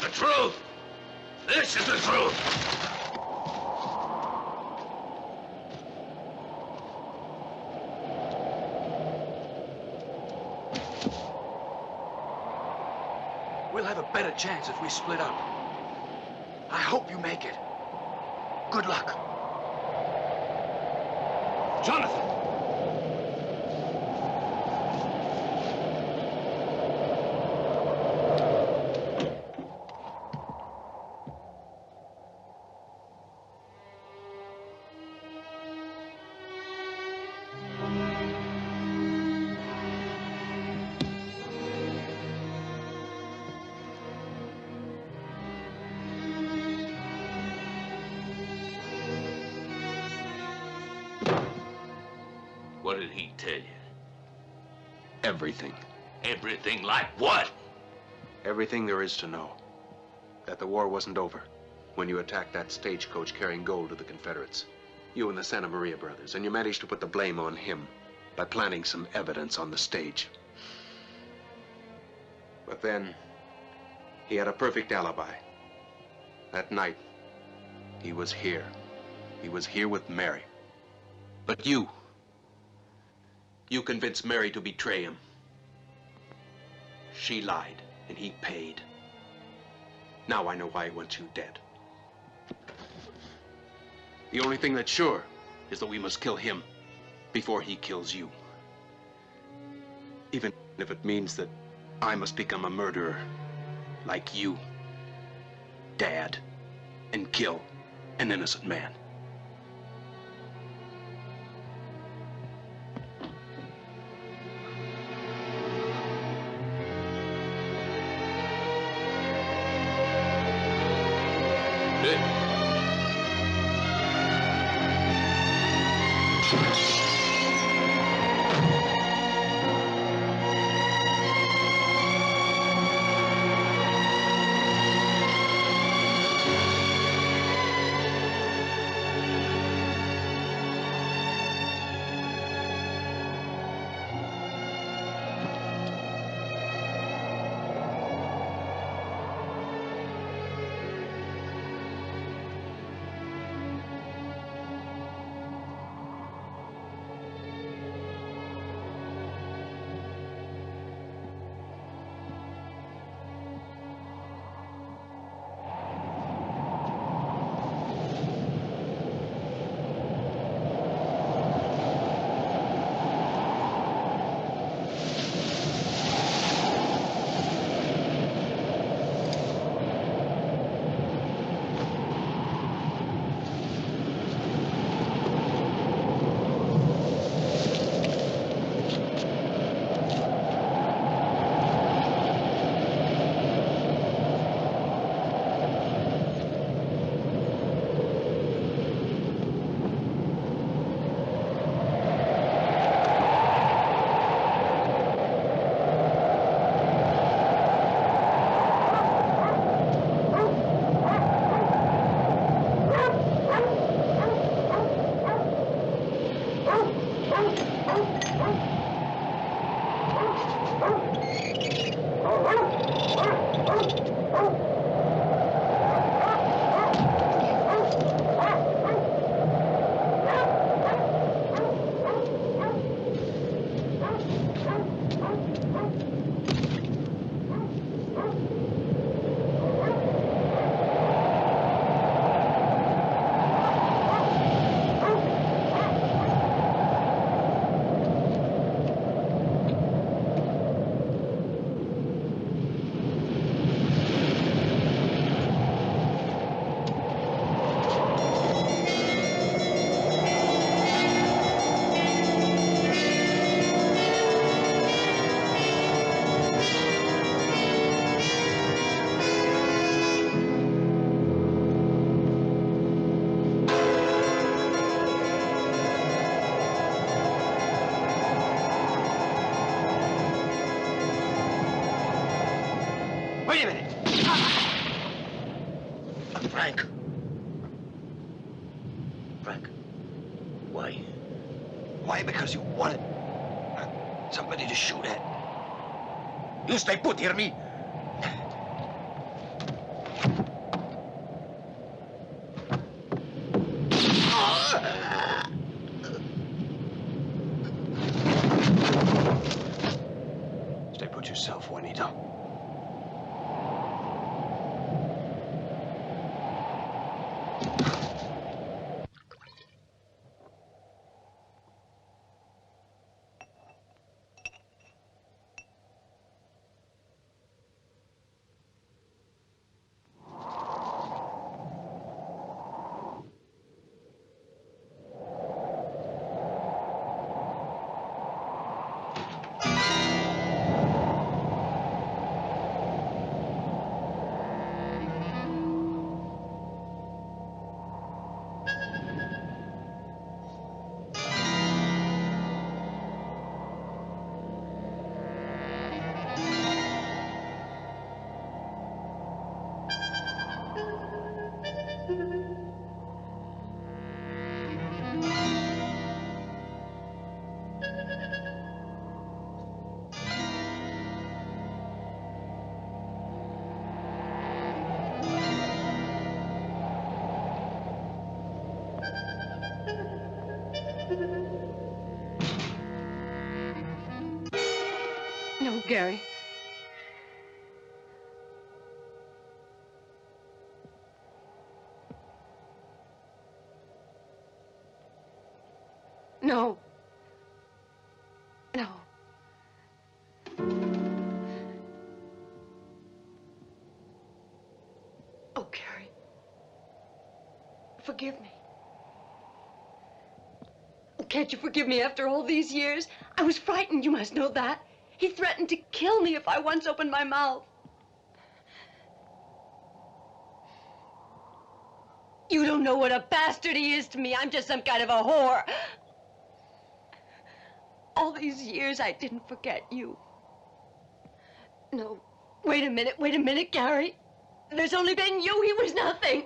The truth! This is the truth! We'll have a better chance if we split up. I hope you make it. Good luck. Jonathan! What did he tell you? Everything. Everything like what? Everything there is to know. That the war wasn't over when you attacked that stagecoach carrying gold to the Confederates. You and the Santa Maria brothers, and you managed to put the blame on him by planting some evidence on the stage. But then, he had a perfect alibi. That night, he was here. He was here with Mary. But you convinced Mary to betray him. She lied, and he paid. Now I know why he wants you dead. The only thing that's sure is that we must kill him before he kills you. Even if it means that I must become a murderer like you, Dad, and kill an innocent man. Somebody to shoot at. You stay put, hear me? Stay put yourself, Juanito. No, Gary. No. No. Oh, Gary. Forgive me. Can't you forgive me after all these years? I was frightened, you must know that. He threatened to kill me if I once opened my mouth. You don't know what a bastard he is to me. I'm just some kind of a whore. All these years, I didn't forget you. No, wait a minute, Gary. There's only been you. He was nothing.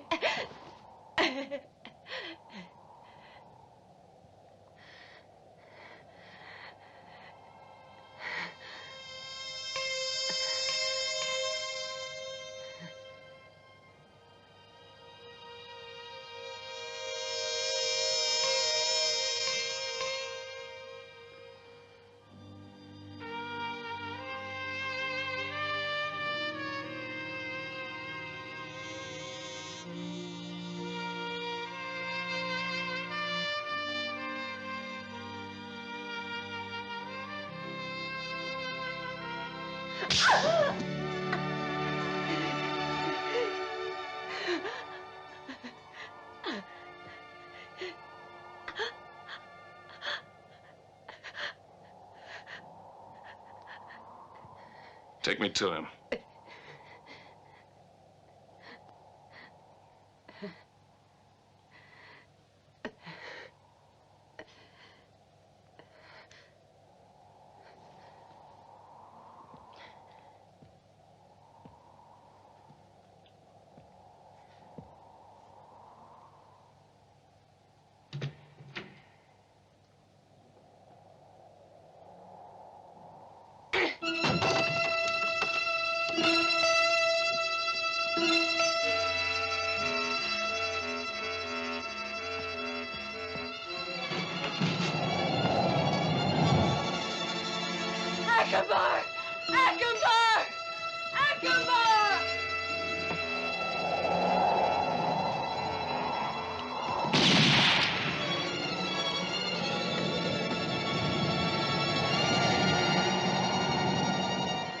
Take me to him. Akbar! Akbar! Akbar!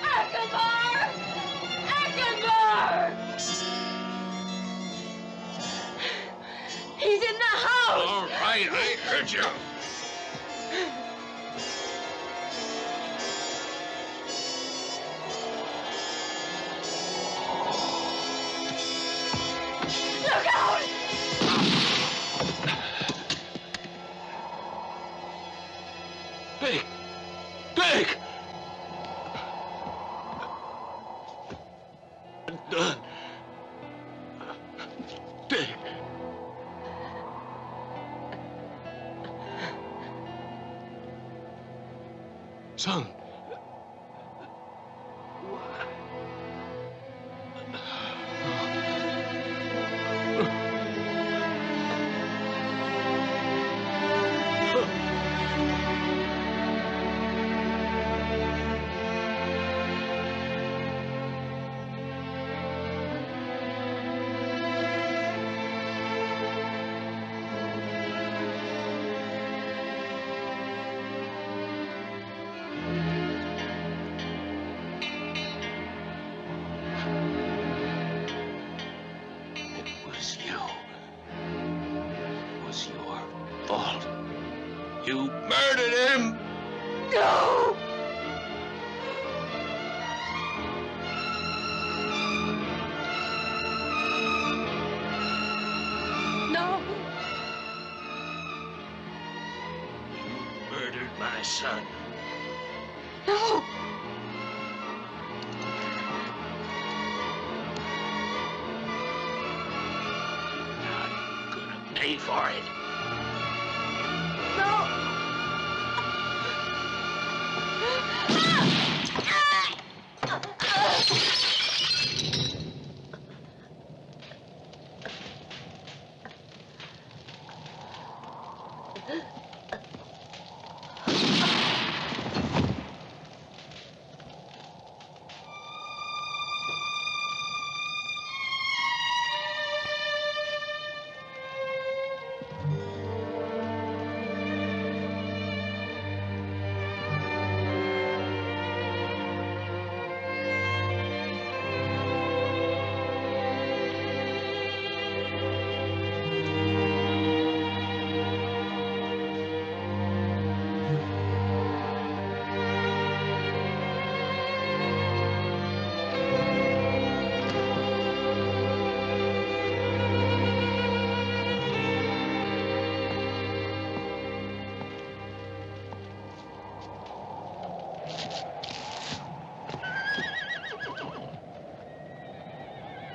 Akbar! Akbar! He's in the house! All right, I heard you. Look out! Dick! Dick! Done. Dick! Son. You murdered him! No! No! You murdered my son. No! Now you're gonna pay for it. No!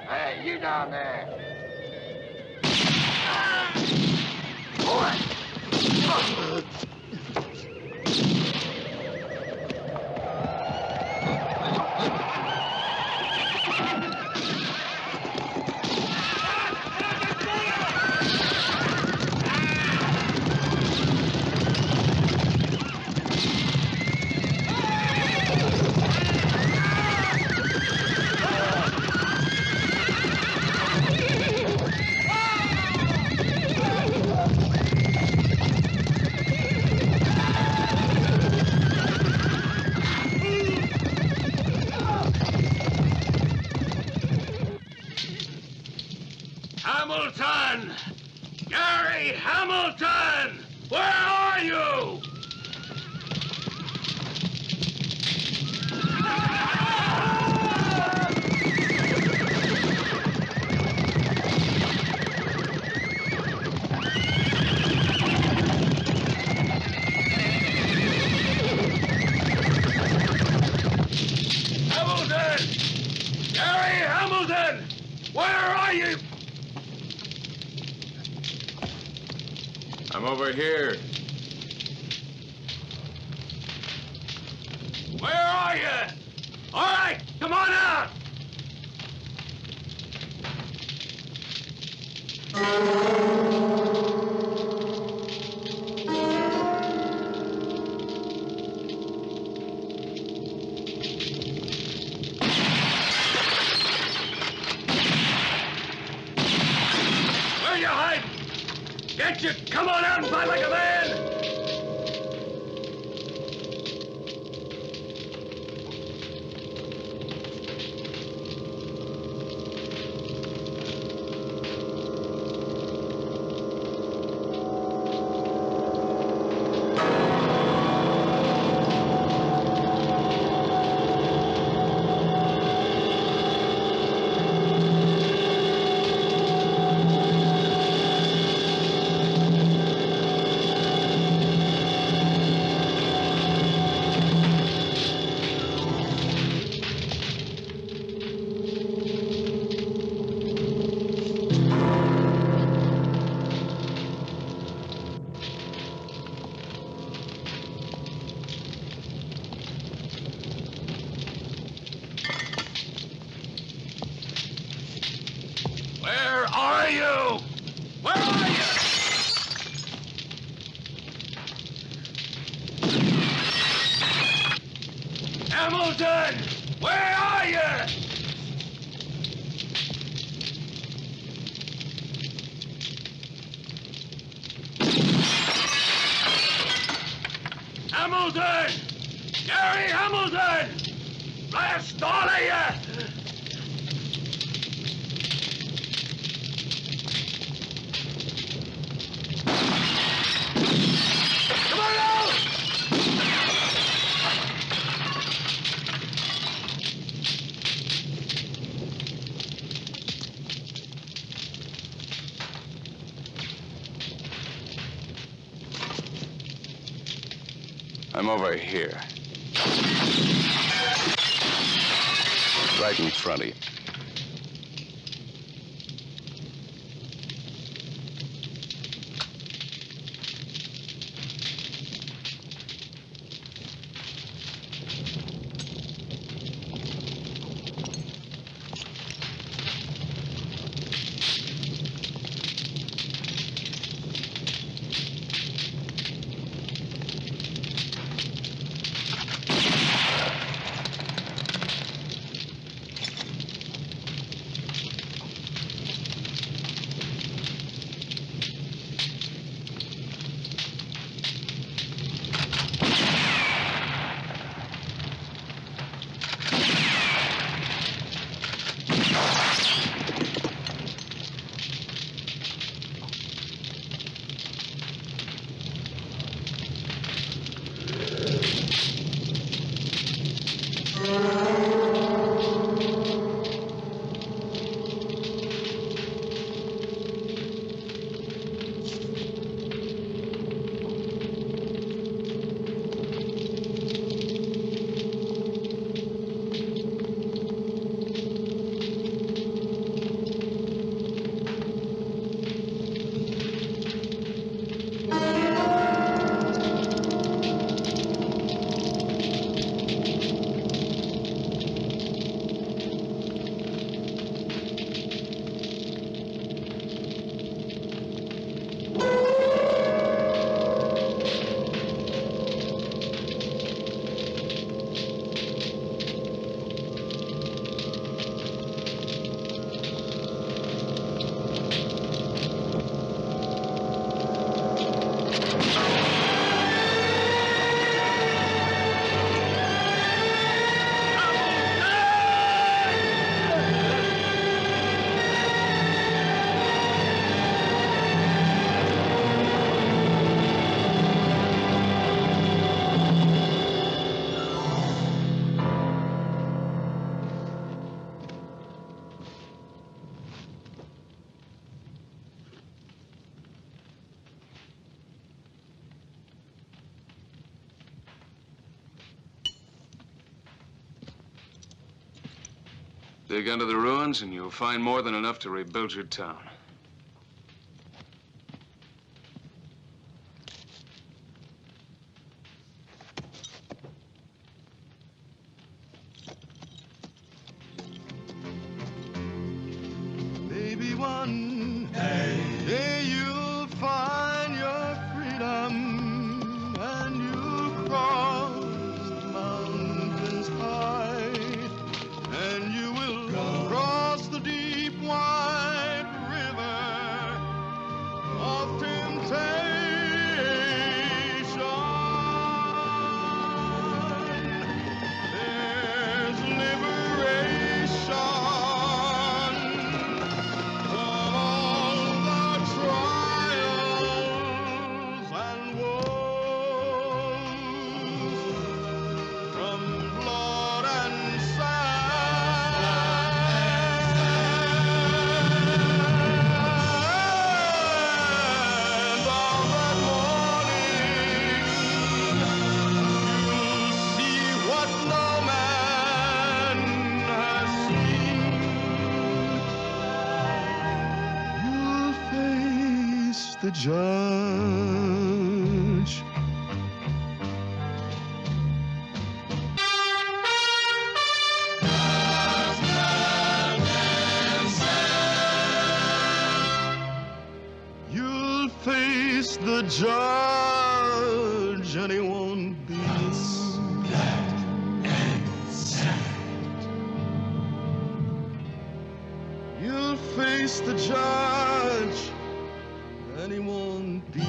Hey, you down there. Hamilton! Gary Hamilton! Where are you? Hamilton! Gary Hamilton! Where are you? I'm over here. Where are you? All right, come on out! Where you hiding? Can't you come on out and fight like a man? Hamilton! Where are you? Hamilton! Gary Hamilton! Blast all of you! Come on out! I'm over here. Right in front of you. Dig under the ruins and you'll find more than enough to rebuild your town. Maybe one day you'll find your freedom and you'll cross the mountains high, and you will cross the deep wide river of temptation. There's liberation from all the trials and woes, from blood and sand. And on that morning, you'll see what no man has seen. You'll face the judge. You'll face the judge, and he won't be He's the judge, and he won't be